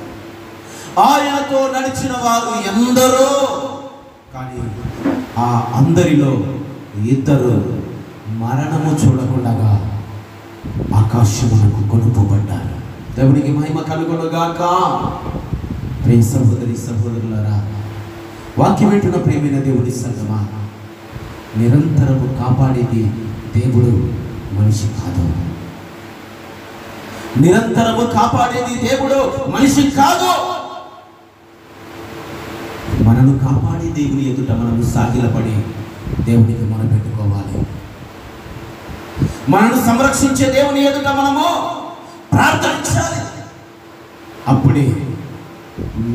ఆయనతో నడిచిన వారు ఎందరో, కానీ ఆ అందరిలో ఇద్దరు మరణము చూడకుండా ఆకాశమునకు కొనుకోబడ్డారు. దేవునికి మహిమ కలుగునుగాక. ప్రియ సహోదరి సహోదరులారా, వాక్యం వింటున్న ప్రియమైన దేవుని సంగమా, నిరంతరము కాపాడేది దేవుడు, మనిషి కాదు. నిరంతరము కాపాడేది దేవుడు, మనిషి కాదు. మనను కాపాడే దేవుని ఎదుట మనము సాగిలపడి దేవునికి మొరపెట్టుకోవాలి. మనను సంరక్షించే దేవుని ఎదుట మనము ప్రార్థించాలి. అప్పుడే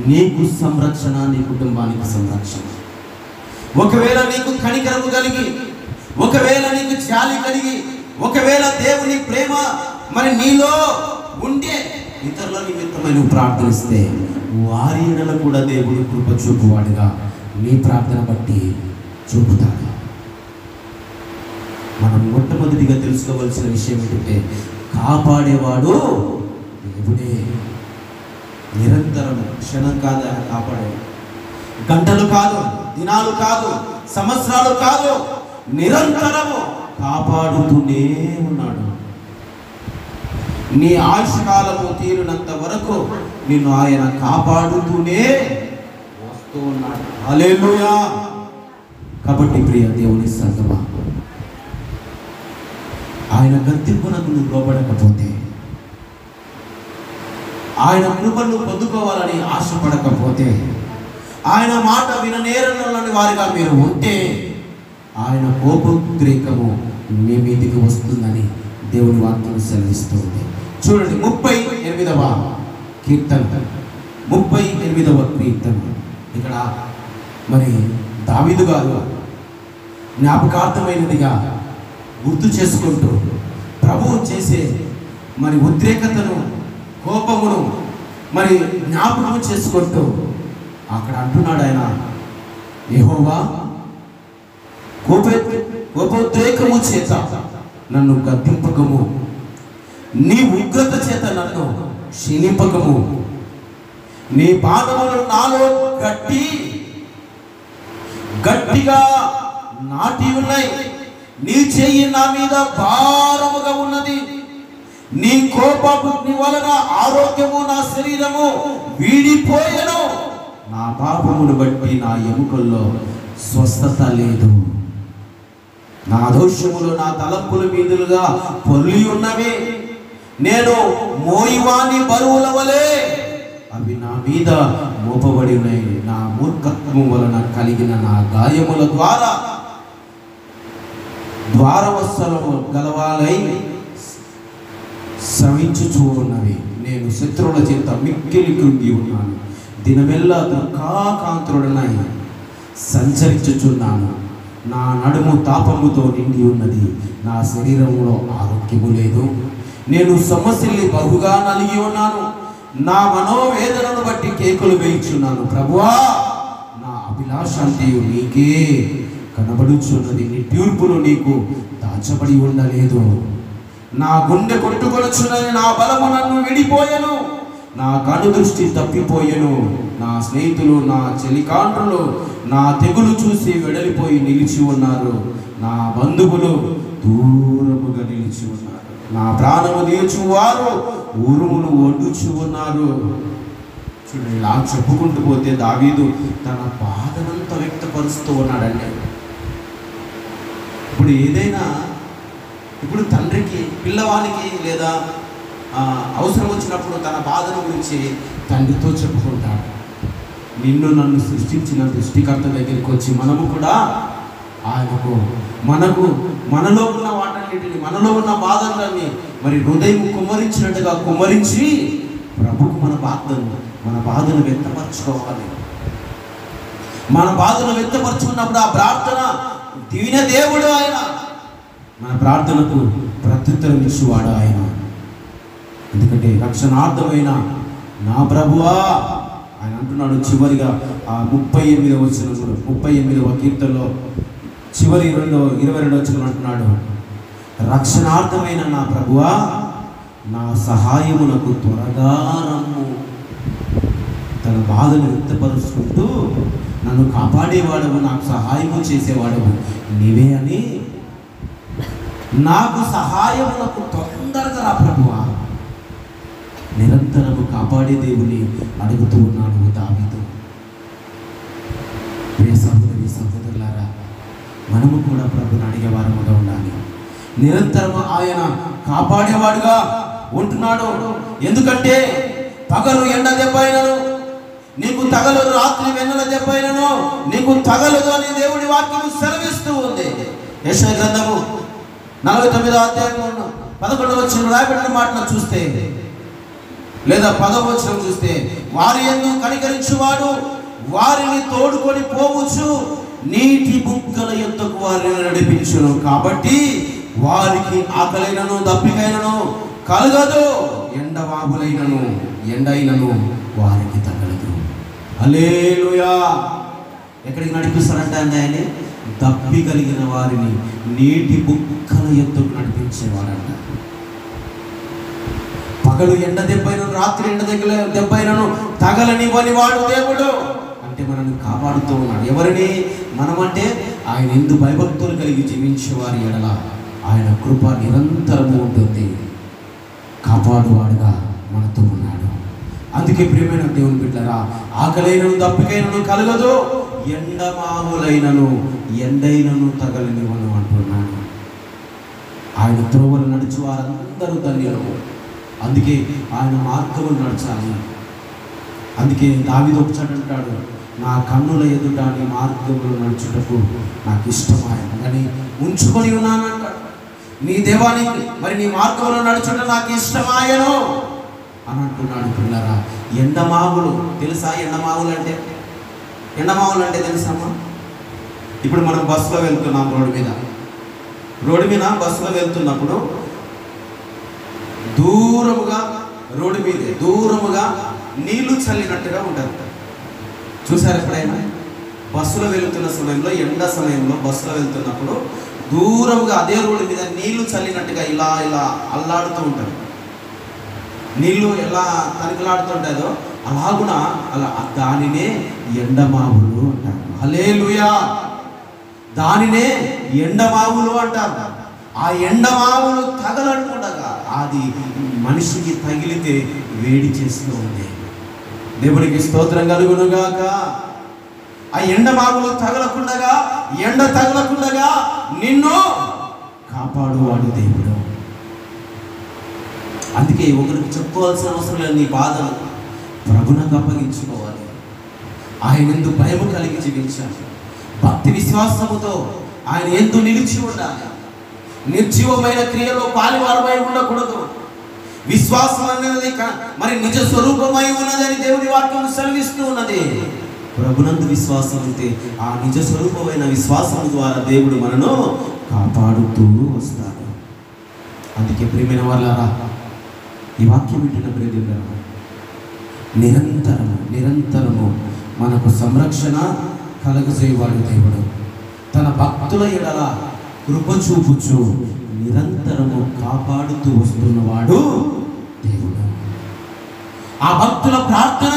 నీకు సంరక్షణ, నీ కుటుంబానికి సంరక్షణ. ఒకవేళ నీకు కనికరము కలిగి, ఒకవేళ నీకు జాలి కలిగి, ఒకవేళ దేవుని ప్రేమ మరి నీలో ఉంటే ఇతరుల నిమిత్తమై నువ్వు ప్రార్థిస్తే వారి ఎడల కూడా దేవుడు కృప చూపువాడుగా నీ ప్రార్థన బట్టి చూపుతాడు. మనం మొట్టమొదటిగా తెలుసుకోవాల్సిన విషయం ఏంటంటే, కాపాడేవాడు దేవుడే. నిరంతరం క్షణం కాదు ఆయన కాపాడేవాడు, గంటలు కాదు, దినాలు కాదు, సంవత్సరాలు కాదు, నిరంతరము కాపాడుతూనే ఉన్నాడు. నీ ఆయుష్కాలము తీరినంత వరకు నిన్ను ఆయన కాపాడుతూనే వస్తూ ఉన్నాడు. హల్లెలూయా. కాబట్టి ప్రియ దేవుని సంగమా, ఆయన గద్దింపునకు నువ్వు లోబడకపోతే, ఆయన కృపను పొందుకోవాలని ఆశపడకపోతే, ఆయన మాట విననేరని వారిగా మీరు ఉంటే ఆయన కోపోద్రేకము మీ మీదికి వస్తుందని దేవుని వాక్యం సెలవిస్తుంది. చూడండి 38వ కీర్తన, 38వ కీర్తన. ఇక్కడ మరి దావీదు గారు జ్ఞాపకార్థమైనదిగా గుర్తు చేసుకుంటూ ప్రభువు చేసే మరి ఉద్రేకతను, కోపమును మరి జ్ఞాపకం చేసుకుంటూ అక్కడ అంటున్నాడు ఆయన, యెహోవా కోపోద్రేకము చేత నన్ను గద్దింపకము, నీ ఉగ్రత చేత నన్ను క్షీణింపకము, నీ పాదములు నాలో గట్టిగా నాటి ఉన్నాయి, నీ చెయ్యి నా మీద భారముగా ఉన్నది, నీ కోపముని వలన ఆరోగ్యము నా శరీరము వీడిపోయెను, నా పాపమును బట్టి నా ఎముకల్లో స్వస్థత లేదు, నా దోషములు నా తలంపుల మీదులుగా పొర్లి ఉన్నవి, నేను మోయివాని బరువుల వలె అవి నా మీద మోపబడి ఉన్నాయి, నా మూర్ఖత్వం వలన కలిగిన నా గాయముల ద్వారా ద్వారవస్థలము గలవాలై శ్రమించుచూ ఉన్నవి, నేను శత్రువుల చేత మిక్కిలి కృంగి ఉన్నాను, దినమెల్లా దుఃఖాకాంతుడనై సంచరించుచున్నాను, నా నడుము తాపముతో నిండి ఉన్నది, నా శరీరంలో ఆరోగ్యము లేదు, నేను సొమ్మసిల్లి బహుగా నలిగి ఉన్నాను, నా మనోవేదనను బట్టి కేకులు వేయించున్నాను, ప్రభువా నా అభిలాషంతియు నీకే కనబడుచున్నది, నీ తీర్పులు నీకు దాచబడి ఉండలేదు, నా గుండె కొట్టుకొనుచున్నది, నా బలము నన్ను విడిపోయెను, నా కను దృష్టి తప్పిపోయెను, నా స్నేహితులు నా చెలికాండ్రులు నా తెగులు చూసి వెడలిపోయి నిలిచి ఉన్నారు, నా బంధువులు దూరముగా నిలిచి ఉన్నారు, నా ప్రాణము తీర్చువారు ఊరుమును ఒడ్డుచు ఉన్నారు. చూడండి, ఇలా చెప్పుకుంటూ పోతే దావీదు తన బాధనంతా వ్యక్తపరుస్తూ ఉన్నాడండి. ఇప్పుడు ఏదైనా ఇప్పుడు తండ్రికి పిల్లవానికి లేదా అవసరం వచ్చినప్పుడు తన బాధను గురించి తండ్రితో చెప్పుకుంటాడు. నిన్ను నన్ను సృష్టించిన సృష్టికర్త దగ్గరికి వచ్చి మనము కూడా ఆయనకు మనలో ఉన్న వాటన్నిటిని, మనలో ఉన్న బాధలన్నీ మరి హృదయం కుమ్మరించినట్టుగా కుమ్మరించి ప్రభుకు మన బాధను వ్యక్తపరచుకోవాలి. మన బాధను వ్యక్తపరచుకున్నప్పుడు ఆ ప్రార్థన దివిన దేవుడు ఆయన, మన ప్రార్థనకు ప్రత్యుత్తరం ఇచ్చేవాడు ఆయన. ఎందుకంటే రక్షణార్థమైన నా ప్రభువా ఆయన అంటున్నాడు చివరిగా ఆ 38వ వచనంలో, 38వ కీర్తనలో చివరి 22వ వచనం అంటున్నాడు, రక్షణార్థమైన నా ప్రభువా నా సహాయమునకు త్వరగా రమ్ము. తన బాధను వ్యక్తపరుచుకుంటూ నన్ను కాపాడేవాడవు, నాకు సహాయము చేసేవాడవు నీవే అని, నాకు సహాయమునకు తొందరగా రా ప్రభువా, నిరంతరము కాపాడే దేవుని అడుగుతూ ఉన్నాడు దావీదు. ప్రియ సహోదరి సహోదరులారా, మనము కూడా ప్రభుని అడిగేవారముగా ఉండాలి. నిరంతరము ఆయన కాపాడేవాడుగా ఉంటున్నాడు. ఎందుకంటే పగలు ఎండ దెబ్బైనను నీకు తగలదు, రాత్రి వెన్నెల దెబ్బైనను నీకు తగలదు అని దేవుడి వాక్యం సెలవిస్తూ ఉంది. యెషయా గ్రంథము 49వ అధ్యాయం 11వ వచనం రాయబడిన మాటను చూస్తే లేదా 10వ వచనం చూస్తే, వారి యందు కనికరించువాడు వారిని తోడుకొని పోవచ్చు, నీటి బుగ్గల యొద్దకు వారిని నడిపించును, కాబట్టి వారికి ఆకలైనను దప్పికైనను కలగదు, ఎండవాబులైనను ఎండైనను వారికి తగలదు. హల్లెలూయా. ఎక్కడికి నడిపిస్తారంట ఆయన? దప్పి కలిగిన వారిని నీటి బుగ్గల యొద్దకు నడిపించేవాడంట. పగలు ఎండ దెబ్బైనను రాత్రి ఎండ దెబ్బైనను తగలనివ్వని వాడు దేవుడు. అంటే మనల్ని కాపాడుతూ ఉన్నాడు. ఎవరిని? మనమంటే ఆయన ఎందు భయభక్తులు కలిగి జీవించేవారి ఎడల ఆయన కృప నిరంతరము ఉంటుంది. కాపాడువాడుగా మనతో ఉన్నాడు. అందుకే ప్రియమైన దేవుని బిడ్డలారా, ఆకలైనను దప్పికైనను కలగదు, ఎండమావులైనను ఎండైనను తగలనివ్వను అంటున్నాడు. ఆయన త్రోవలు నడిచి వారందరూ ధన్యులు. అందుకే ఆయన మార్గములు నడచాలి. అందుకే దావీదు ఒకసారి అంటాడు, నా కన్నుల ఎదుట నీ మార్గములు నడుచుటకు నాకు ఇష్టమాయని ఉంచుకొని ఉన్నానంటాడు. నీ దేవానికి మరి నీ మార్గంలో నడుచుట నాకు ఇష్టమాయను అని అంటున్నాడు. పిల్లరా, ఎండమావులు తెలుసా? ఎండమావులు అంటే తెలుసమ్మా? ఇప్పుడు మనం బస్సులో వెళ్తున్నాం, రోడ్డు మీద బస్సులో వెళ్తున్నప్పుడు దూరముగా నీళ్లు చల్లినట్టుగా ఉంటుంది. చూసారు ఎప్పుడైనా? బస్సులో వెళ్తున్న సమయంలో, ఎండ సమయంలో బస్సులో వెళ్తున్నప్పుడు దూరంగా అదే రోడ్డు మీద నీళ్లు చల్లినట్టుగా ఇలా అల్లాడుతూ ఉంటారు. నీళ్లు ఎలా తనికలాడుతుంటాయో అలాగున దానినే ఎండమావులు అంటారు. హల్లెలూయా! దానినే ఎండమావులు అంటారు. ఆ ఎండమావులు తగలనుకుండగా అది మనిషికి తగిలితే వేడి చేస్తూ ఉంది. దేవునికి స్తోత్రం కలుగునుగాక. ఆ ఎండమావులు ఎండ తగలకుండగా నిన్ను కాపాడువాడు దేవుడు. అందుకే ఒకరికి చెప్పుకోవాల్సిన అవసరం లేదు. నీ బాధను ప్రభువునకు అప్పగించుకోవాలి. ఆయన ఎందు భయము కలిగి జీవించాలి. భక్తి విశ్వాసముతో ఆయన ఎందు నిలిచి ఉండాలి. నిర్జీవమైన క్రియలో పాలివారమై ఉండకూడదు. విశ్వాసం అనేది మరి నిజ స్వరూపమై ఉన్నదని దేవుని వాక్యం సెలవిస్తూ ఉన్నది. ప్రభునందు విశ్వాసం ఉంటే ఆ నిజ స్వరూపమైన విశ్వాసం ద్వారా దేవుడు మనను కాపాడుతూ వస్తాడు. అందుకే ప్రియమైన వాళ్ళారా, ఈ వాక్యం వింటున్న ప్రియదేవులారా, నిరంతరము మనకు సంరక్షణ కలగజేయవాడు దేవుడు. తన భక్తుల ఎడల కృప చూపుచు నిరంతరము కాపాడుతూ వస్తున్నవాడు దేవుడు. ఆ భక్తుల ప్రార్థన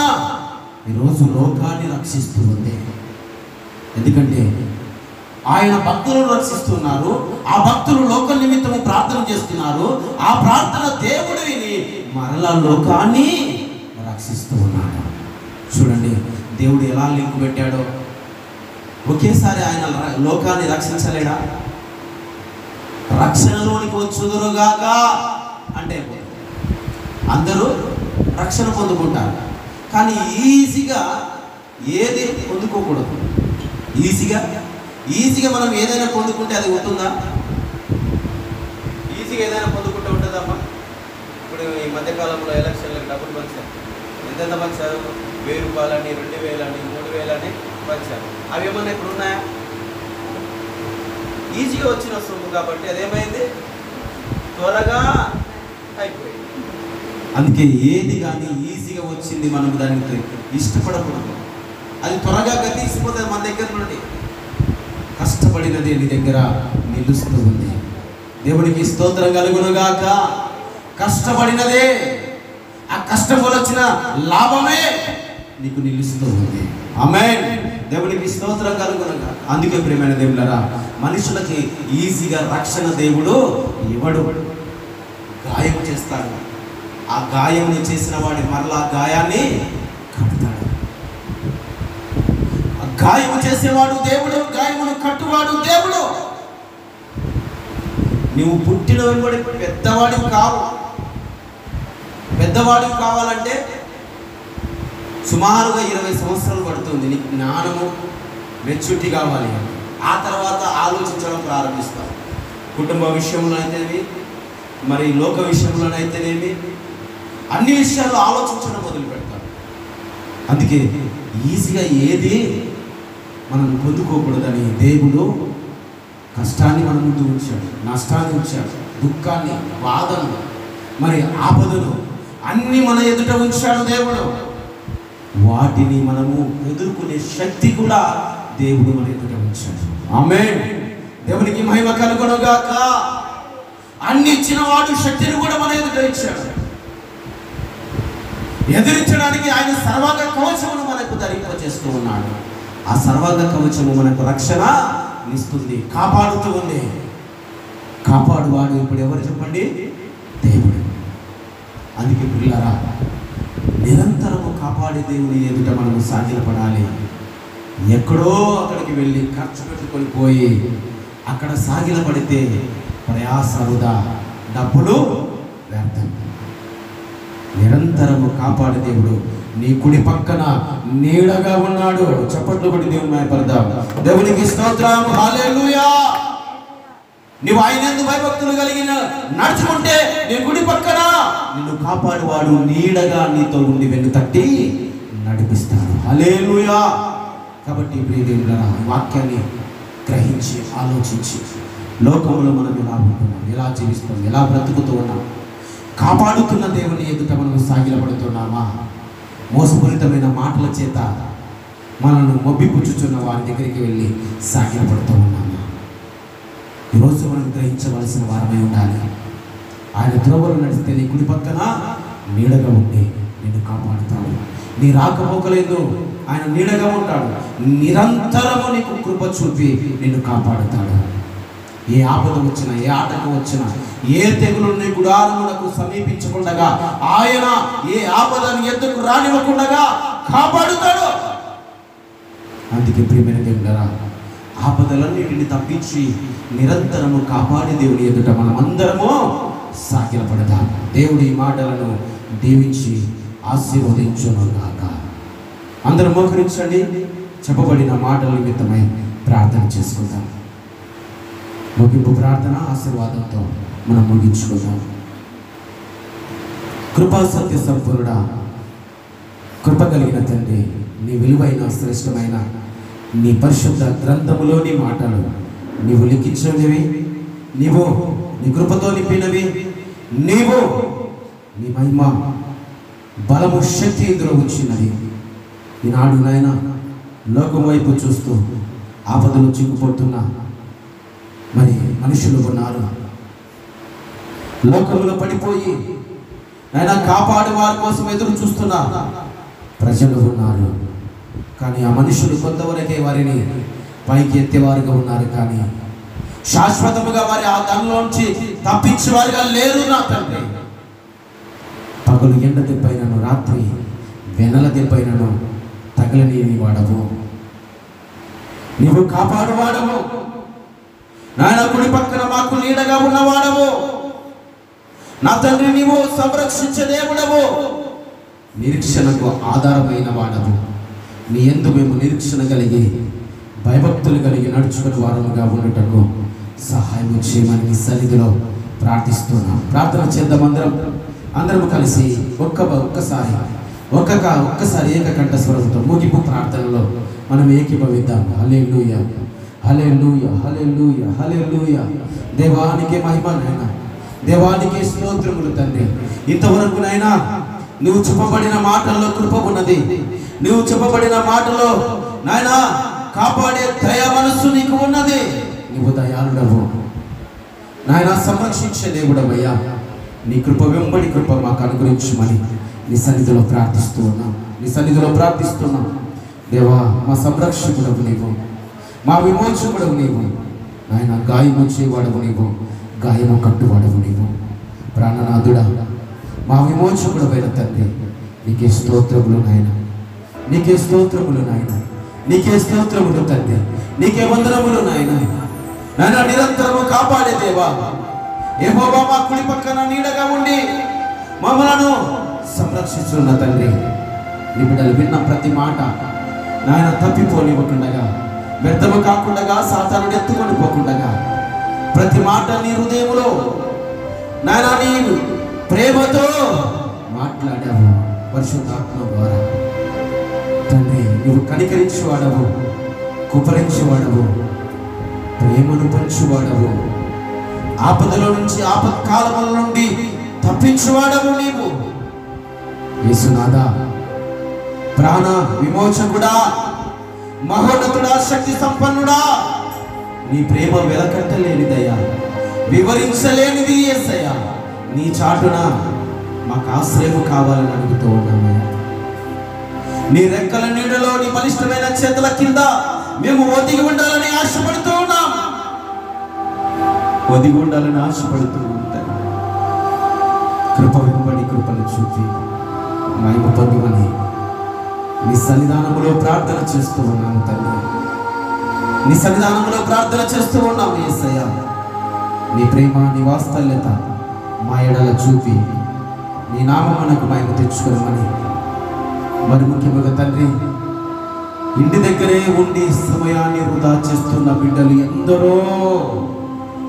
ఈరోజు లోకాన్ని రక్షిస్తూ ఉంది. ఎందుకంటే ఆయన భక్తులను రక్షిస్తున్నారు. ఆ భక్తులు లోక నిమిత్తము ప్రార్థన చేస్తున్నారు. ఆ ప్రార్థన దేవుడు విని మరలా లోకాన్ని రక్షిస్తూ ఉన్నాడు. చూడండి, దేవుడు ఎలా లింక్ పెట్టాడో. ఒకేసారి ఆయన లోకాన్ని రక్షించలేడా? రక్షణలోనికి వచ్చుదురుగాక అంటే అందరూ రక్షణ పొందుకుంటారు. కానీ ఈజీగా ఏది పొందుకోకూడదు. ఈజీగా మనం ఏదైనా పొందుకుంటే అది ఉంటుందా? ఈజీగా ఏదైనా పొందుకుంటే ఉంటుందమ్మా? ఇప్పుడు ఈ మధ్యకాలంలో ఎలక్షన్లకు డబ్బులు పంచారు. ఎంతెంత పంచారు? 1000 రూపాయలని, 2000 అని, 3000 అని పంచారు. అవి ఏమన్నా ఇప్పుడు ఉన్నాయా? ఈజీగా వచ్చిన సొమ్ము కాబట్టి అదేమైంది, త్వరగా అయిపోయింది. అందుకే ఏది కానీ ఈజీగా వచ్చింది మనం దానికి ఇష్టపడకూడదు. అది త్వరగా గతిసిపోతుంది మన దగ్గర నుండి. కష్టపడినది నీ దగ్గర నిలుస్తూ ఉంది. దేవునికి స్తోత్రం కలుగునుగాక. కష్టపడినదే, ఆ కష్టం వల్ల వచ్చిన లాభమే నీకు నిలుస్తూ ఉంది. ఆమేన్. దేవునికి స్తోత్రం కలుగునుగాక. అందుకే ప్రియమైన దేవులారా, మనుషులకి ఈజీగా రక్షణ దేవుడు ఇవ్వడు. గాయం చేస్తాడు. ఆ గాయం చేసిన వాడి మరలా గాయాన్ని కడతాడు. గాయము చేసేవాడు దేవుడు, గాయమును కట్టువాడు దేవుడు. నువ్వు పుట్టిన వెంబడి పెద్దవాడివి కావు. పెద్దవాడివి కావాలంటే సుమారుగా 20 సంవత్సరాలు పడుతుంది. నీకు జ్ఞానము మెచ్యూరిటీ కావాలి. ఆ తర్వాత ఆలోచించడం ప్రారంభిస్తాం. కుటుంబ విషయంలో అయితేనేమి, మరి లోక విషయంలోనైతేనేమి, అన్ని విషయాల్లో ఆలోచించడం మొదలు పెడతాం. అందుకే ఈజీగా ఏది మనం పొందుకోకూడదని దేవుడు కష్టాన్ని మన ముందు ఉంచాడు, నష్టాన్ని ఉంచాడు, దుఃఖాన్ని, బాధను, మరి ఆపదను అన్నీ మన ఎదుట ఉంచాడు దేవుడు. వాటిని మనము ఎదుర్కొనే శక్తి కూడా దేవుడు మన ఎదుట ఉంచాడు. ఆమేన్. దేవునికి మహిమ కలుగునుగాక. అన్ని ఇచ్చిన వాడు శక్తిని కూడా మన ఎదుట ఇచ్చాడు. ఎదిరించడానికి ఆయన సర్వాంగ కవచమును మనకు ధరింపచేస్తూ ఉన్నాడు. ఆ సర్వాంగ కవచము మనకు రక్షణ ఇస్తుంది, కాపాడుతూ ఉంది. కాపాడువాడు ఇప్పుడు ఎవరు చెప్పండి? దేవుడు. అందుకే పిల్లరా, నిరంతరము కాపాడే దేవుని ఎదుట మనము సాగిలపడాలి. ఎక్కడో అక్కడికి వెళ్ళి ఖర్చు పెట్టుకొని పోయి అక్కడ సాగిలపడితే ప్రయాస వృధా, డబ్బులు వ్యర్థం. నిరంతరము కాపాడే దేవుడు నీ కుడి పక్కన నీడగా ఉన్నాడు. చప్పట్లు కొట్టి దేవుని మహిమపరదాం. దేవునికి స్తోత్రం. హల్లెలూయా. నువ్వు ఆయన యందు భయభక్తులు కలిగిన నడుచుకుంటే నీ గుడి పక్కన నిన్ను కాపాడువాడు నీడగా నీతో ఉండి వెన్ను తట్టి నడిపిస్తాడు. హల్లెలూయా. కాబట్టి ప్రియదేవులారా, వాక్యాన్ని గ్రహించి ఆలోచించి లోకంలో మనం ఎలా ఉంటున్నాం, ఎలా జీవిస్తాం, ఎలా బ్రతుకుతూ ఉన్నాం, కాపాడుతున్న దేవుని ఎదుట మనం సాగిలపడుతున్నామా, మోసపూరితమైన మాటల చేత మనల్ని మొబ్బిపుచ్చుచున్న వారి దగ్గరికి వెళ్ళి సాగిలపడుతూ ఉన్నామా? ఈరోజు మనం గ్రహించవలసిన వారమై ఉండాలి. ఆయన త్రోవలు నడిస్తే నీ కుడి పక్కన నీడగా ఉండి నిన్ను కాపాడుతాడు. నీ రాకపోకలేదు ఆయన నీడగా ఉంటాడు. నిరంతరము నీకు కృప చూపి నిన్ను కాపాడుతాడు. ఏ ఆపద వచ్చినా, ఏ ఆటంకం వచ్చినా, ఏ తెగులు నీ గుడారములకు సమీపించకుండా ఆయన ఏ ఆపదను ఎద్దుకు రానివ్వకుండా కాపాడుతాడు. అందుకే ప్రియమైన దేవులారా, ఆపదలన్నిటిని తప్పించి నిరంతరము కాపాడే దేవుని ఎదుట మనం అందరము సాగిలపడదాం. దేవుడి మాటలను దీవించి ఆశీర్వదించునుగాక. అందరూ మోకరించండి. చెప్పబడిన మాటల నిమిత్తమై ప్రార్థన చేసుకుందాం. ముగింపు ప్రార్థన ఆశీర్వాదంతో మనం ముగించుకుందాం. కృపా సత్య సంపూర్ణ, కృప కలిగిన తండ్రి, నీ విలువైన శ్రేష్టమైన నీ పరిశుద్ధ గ్రంథములోని మాటలు నీవు లిఖించినవి, నీవు నీ కృపతో నింపినవి, నీవు నీ మహిమ బలము శక్తి ఎదురు వచ్చినది. ఈనాడు నాయన లోకం వైపు చూస్తూ ఆపదలు చిక్కుపోతున్న మరి మనుషులు ఉన్నారు. లోకంలో పడిపోయి నాయన కాపాడు వారి కోసం ఎదురు చూస్తున్న ప్రజలు ఉన్నారు. కానీ ఆ మనుషులు కొంతవరకే వారిని పైకి ఎత్తేవారుగా ఉన్నారు. కానీ శాశ్వతముగా వారి ఆ దానిలోంచి తప్పించేవారుగా లేరు నా తండ్రి. పగలు ఎండ దెబ్బైనను, రాత్రి వెనల దెబ్బైనను తగలనీని వాడవు. నీవు కాపాడు వాడవు నాయన. కుడి పక్కన మాకు నీడగా ఉన్నవాడవు నా తండ్రి. నీవు సంరక్షించే దేవుడవు, నిరీక్షణకు ఆధారమైన వాడవు. నీ యందు మేము నిరీక్షణ కలిగి భయభక్తులు కలిగి నడుచుకుని వారముగా ఉండటకు సహాయం చేయమని నీ సన్నిధిలో ప్రార్థిస్తున్నాం. ప్రార్థన చేద్దాం. అందరం కలిసి ఒక్కసారి ఏకకంఠ స్వరంతో ముగింపు ప్రార్థనలో మనం ఏకీభవిద్దాం. హల్లెలూయా, హల్లెలూయా, హల్లెలూయా, హల్లెలూయా. దేవానికి మహిమ నాయన, దేవానికి స్తోత్రములు తండ్రి. ఇంతవరకు నాయనా నువ్వు చెప్పబడిన మాటల్లో కృప ఉన్నది. నువ్వు చెప్పబడిన మాటలో నాయనా కాపాడే దయ మనస్సు నీకు ఉన్నది. నువ్వు దయాళుడవు నాయనా, సంరక్షించే దేవుడవయ్యా. నీ కృప వెంబడి కృప మాకు అనుగ్రహించమని నీ సన్నిధిలో ప్రార్థిస్తున్నాం. దేవా, మా సంరక్షకుడవు నీవు, మా విమోచకుడవు నీవు నాయన. గాయము చేయవాడవు నీవు, గాయము కట్టువాడవు నీవు. ప్రాణనాథుడా, మా విమోచకుడవైన తండ్రి, నీకే స్తోత్రములు నాయన, నీకే స్తోత్రములు నాయన, నీకే స్తోత్రములు తండ్రి, నీకే వందనములు నాయన. నాయన నిరంతరము కాపాడే దేవా, యెహోవా మా కుడి పక్కన నీడగా ఉండి మమ్మలను సంరక్షిస్తున్న తండ్రి. నీ బిడ్డలు విన్న ప్రతి మాట నాయన తప్పిపోనివ్వకుండా, వ్యర్థము కాకుండా, సాతానుడు ఎత్తుకొని పోకుండా ప్రతి మాట నీ హృదయములో నాయన నీ ప్రేమతో మాట్లాడావు పరిశుద్ధాత్మ ద్వారా. తండ్రి, నువ్వు కనికరించేవాడవు, కుపరించేవాడవు, ప్రేమను పంచువాడవు, ఆపదల నుంచి ఆపత్కాలముల నుండి తప్పించేవాడవు నీవు. యేసునాథా, ప్రాణ విమోచకుడా, మహోన్నతుడా, శక్తి సంపన్నుడా, నీ ప్రేమ వెలకట్టలేనిదయ్యా, వివరించలేనిది యేసయ్యా. నీ చాటున మాకు ఆశ్రయము కావాలని అడుగుతూ ఉన్నామయ్యా. నీ రెక్కల నీడలో నీ బలిష్టమైన చేతుల కింద మేము ఒదిగి ఉండాలని ఆశపడుతూ ఉంటాం. కృప వెంబడి కృపను చూపి మహిమ పొందుమని నీ సన్నిధానములో ప్రార్థన చేస్తూ ఉన్నాము తండ్రి. నీ సన్నిధానములో ప్రార్థన చేస్తూ ఉన్నాము యేసయ్యా. నీ ప్రేమ, నీ వాత్సల్యత మా ఎడల చూపి నీ నామమునకు మహిమ తెచ్చుకోమని, మరి ముఖ్యంగా తండ్రి, ఇంటి దగ్గరే ఉండి సమయాన్ని వృధా చేస్తున్న బిడ్డలు ఎందరో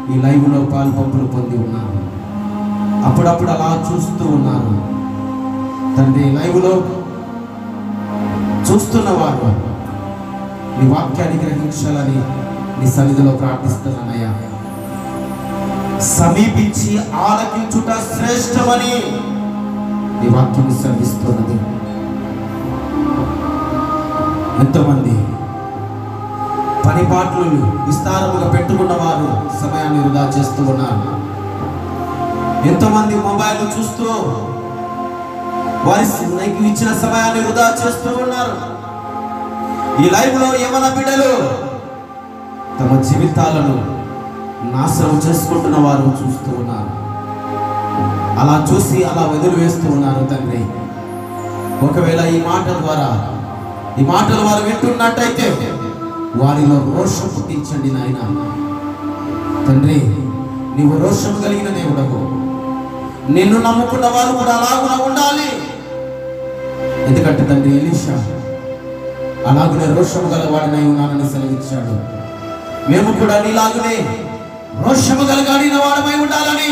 ఈ లైవ్లో పాలు పంపులు పొంది ఉన్నారు. అప్పుడప్పుడు అలా చూస్తూ ఉన్నారు. తండ్రి, లైవ్లో చూస్తున్నవారు నీ వాక్యాన్ని గ్రహించాలని నీ సన్నిధిలో ప్రార్థిస్తున్నానయ్యా. సమీపించి ఆలకించుట శ్రేష్టమని నీ వాక్యం శ్రమిస్తున్నది. ఎంతోమంది పనిపాట్లు విస్తారముగా పెట్టుకున్న వారు సమయాన్ని వృధా చేస్తూ ఉన్నారు. ఎంతోమంది మొబైల్ చూస్తూ వారి ఇచ్చిన సమయాన్ని వృధా చేస్తూ ఉన్నారు. ఈ లైవ్లో యవన బిడ్డలు తమ జీవితాలను నాశనం చేసుకుంటున్న వారు చూస్తూ ఉన్నారు. అలా చూసి అలా వదిలివేస్తూ ఉన్నారు. తండ్రి, ఒకవేళ ఈ మాటలు వారు వింటున్నట్టయితే వారిలో రోషం పుట్టించండి నాయన. తండ్రి, నీవు రోషం కలిగిన దేవుడవు. నిన్ను నమ్ముకున్న వారు కూడా అలాగున ఉండాలి. ఎందుకంటే తండ్రి, ఎలీషా అలాగనే రోషము గలవాడినై ఉన్నానని సెలవిచ్చాడు. మేము కూడా నీలాగనే రోషము కలిగిన వాడమై ఉండాలని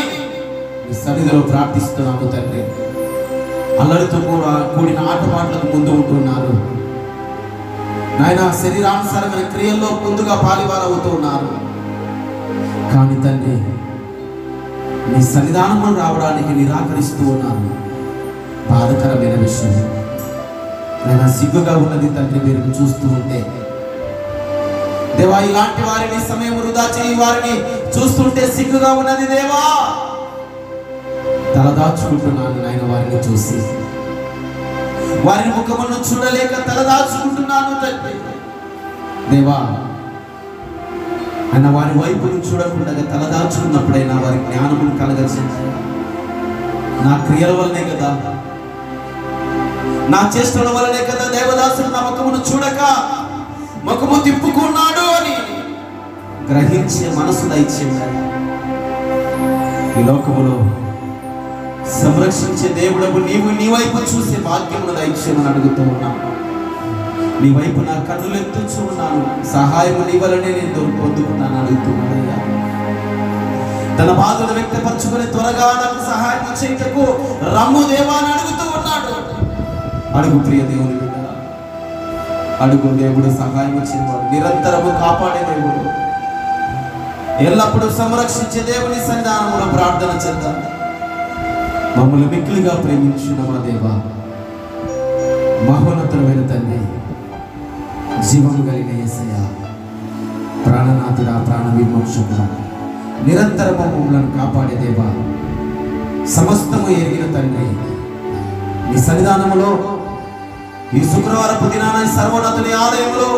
నీ సన్నిధిలో ప్రార్థిస్తున్నాము. తండ్రి, అల్లరితో కూడా కూడిన ఆటపాటలకు ముందు ఉంటున్నారు నాయన. శరీరానుసారమైన క్రియల్లో ముందుగా పాలివారవుతూ ఉన్నారు. కానీ తండ్రి, నీ సన్నిధానం రావడానికి నిరాకరిస్తూ ఉన్నారు. బాధకరమైన విషయం నేను సిగ్గుగా ఉన్నది తండ్రి. మీరు చూస్తూ ఉంటే దేవా, ఇలాంటి వారిని సమయం వృధా చేయి వారిని చూస్తుంటే సిగ్గుగా ఉన్నది దేవా. తలదాచుకుంటున్నాను నాయన వారిని చూసి. వారిని ముఖమును చూడలేక తలదాచుకుంటున్నాను తండ్రి. దేవా, ఆయన వారి వైపును చూడకుండా తలదాచుకున్నప్పుడైనా వారి జ్ఞానమును కలగచేసి, నా క్రియల వల్లనే కదా, నా చేష్టల వల్లనే కదా దేవదాసుడు నా ముఖమును చూడక ముఖము తిప్పుకున్నాడు అని గ్రహించే మనసు దయచేయండి. ఈ లోకములో సంరక్షించే దేవుడవు నీవు, నీ వైపు చూసే భాగ్యమును దయచేయమని అడుగుతూ ఉన్నాను. నీ వైపు నా కన్నులు ఎత్తుచూ ఉన్నాను. సహాయము నీ వలనే నేను పొందుకున్నాను అడుగుతున్నానయ్యా. తన బాధను వ్యక్తపరచుకుని త్వరగా నాకు సహాయం చేయటకు రమ్ము దేవా అని అడుగుతూ ఉన్నాడు. అడుగు ప్రియ దేవుని బిడ్డ, అడుగు. దేవుడు సహాయం ఇచ్చేవాడు, నిరంతరము కాపాడే దేవుడు, ఎల్లప్పుడూ సంరక్షించే దేవుని సన్నిధానంలో ప్రార్థన చేద్దాం. మమ్మల్ని మిక్కిలిగా ప్రేమించిన మా దేవా, మహోన్నతమైన తండ్రి, జీవము కలిగిన యేసయ్యా, ప్రాణనాథుడా, ప్రాణ విమోక్షకుడా, నిరంతరము మమ్మల్ని కాపాడే దేవా, సమస్తము ఎరిగిన తండ్రి, నీ సన్నిధానములో ఈ శుక్రవారపు దినాన సర్వోన్నతుని ఆలయంలో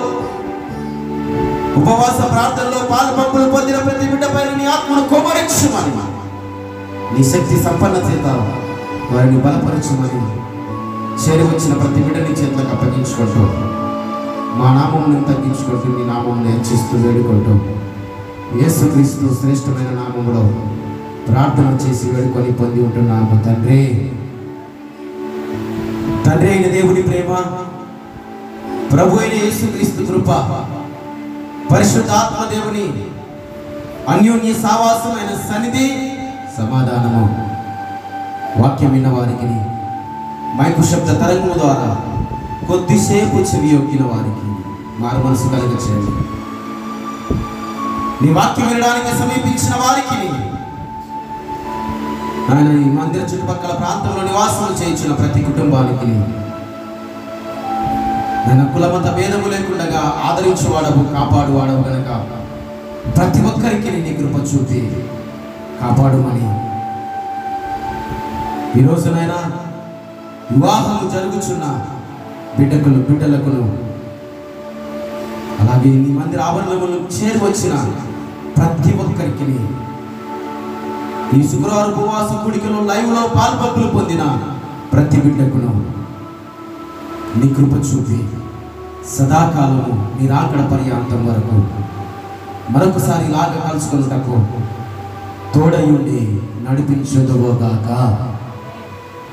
ఉపవాస ప్రార్థనలో పాలు పంపులు పొందిన ప్రతి బిడ్డపై నీ ఆత్మను కుమ్మరించుమని, నీ శక్తి సంపన్న చేత వారిని బలపరచుమని, చేరి వచ్చిన ప్రతి బిడ్డని చేతులకు అప్పగించుకుంటూ మా నామమును తగ్గించుకుంటూ నీ నామమును హెచ్చిస్తూ వేడుకుంటూ యేసుక్రీస్తు శ్రేష్టమైన నామములో ప్రార్థన చేసి వేడుకొని పొంది ఉంటున్నాము తండ్రి. తండ్రి అయిన దేవుని ప్రేమ, ప్రభు అయిన యేసుక్రీస్తు కృప, పరిశుద్ధాత్మ దేవుని అన్యోన్య సావాసమైన సన్నిధి, సమాధానము వాక్యం విన్న వారికి, మైకు శబ్ద తరంగము ద్వారా కొద్దిసేపు చెవి యొక్కిన వారికి మారు మనసు కలుగ చేయండి. నీ వాక్యం వినడానికి సమీపించిన వారికి, ఆయన ఈ మందిర చుట్టుపక్కల ప్రాంతంలో నివాసం చేయించిన ప్రతి కుటుంబానికి, ఆయన కులమత భేదము లేకుండా ఆదరించేవాడవు, కాపాడువాడవు కనుక ప్రతి ఒక్కరికి నీ కృప చూపి కాపాడుమని, ఈరోజునైనా వివాహము జరుగుచున్న బిడ్డలకును అలాగే నీ మందిర ఆవరణములు చేరి వచ్చిన ప్రతి ఒక్కరికి, ఈ శుక్రవారం ఉపవాస కూడికలో లైవ్లో పాల్పంపులు పొందిన ప్రతి బిడ్డకును నీ కృప చూపి సదాకాలము నీ రాకడ పర్యాంతం వరకు మరొకసారి ఇలాగ కలుసుకున్నటకు తోడయుండి నడిపించుదువుగాక.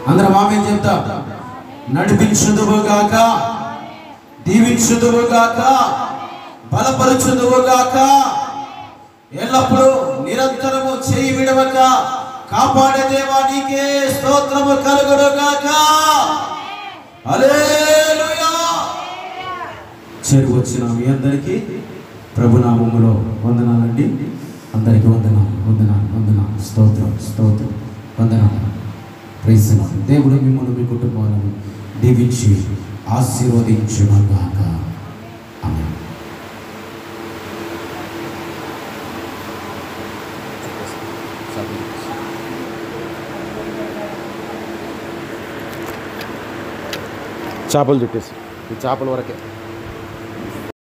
అందరం ఆమేన్ చెప్తాం. నడిపించుదువుగాక, దీవించుదువుగాక, బలపరచుదువుగాక, ఎల్లప్పుడూ నిరంతరము చేయి విడవక కాపాడే దేవా నీకే స్తోత్రము కలుగునుగాక. హల్లెలూయా. చేరు వచ్చిన మీ అందరికీ ప్రభునామములో వందనాలండి. అందరికీ వందనాలు. స్తోత్రం వందనాలు. Praise the lord. దేవుడు మిమ్మల్ని మీ కుటుంబాలను దీవించి ఆశీర్వదించునుగాక. ఆమేన్. చేపలు చుట్టేసి ఈ చేపల వరకే.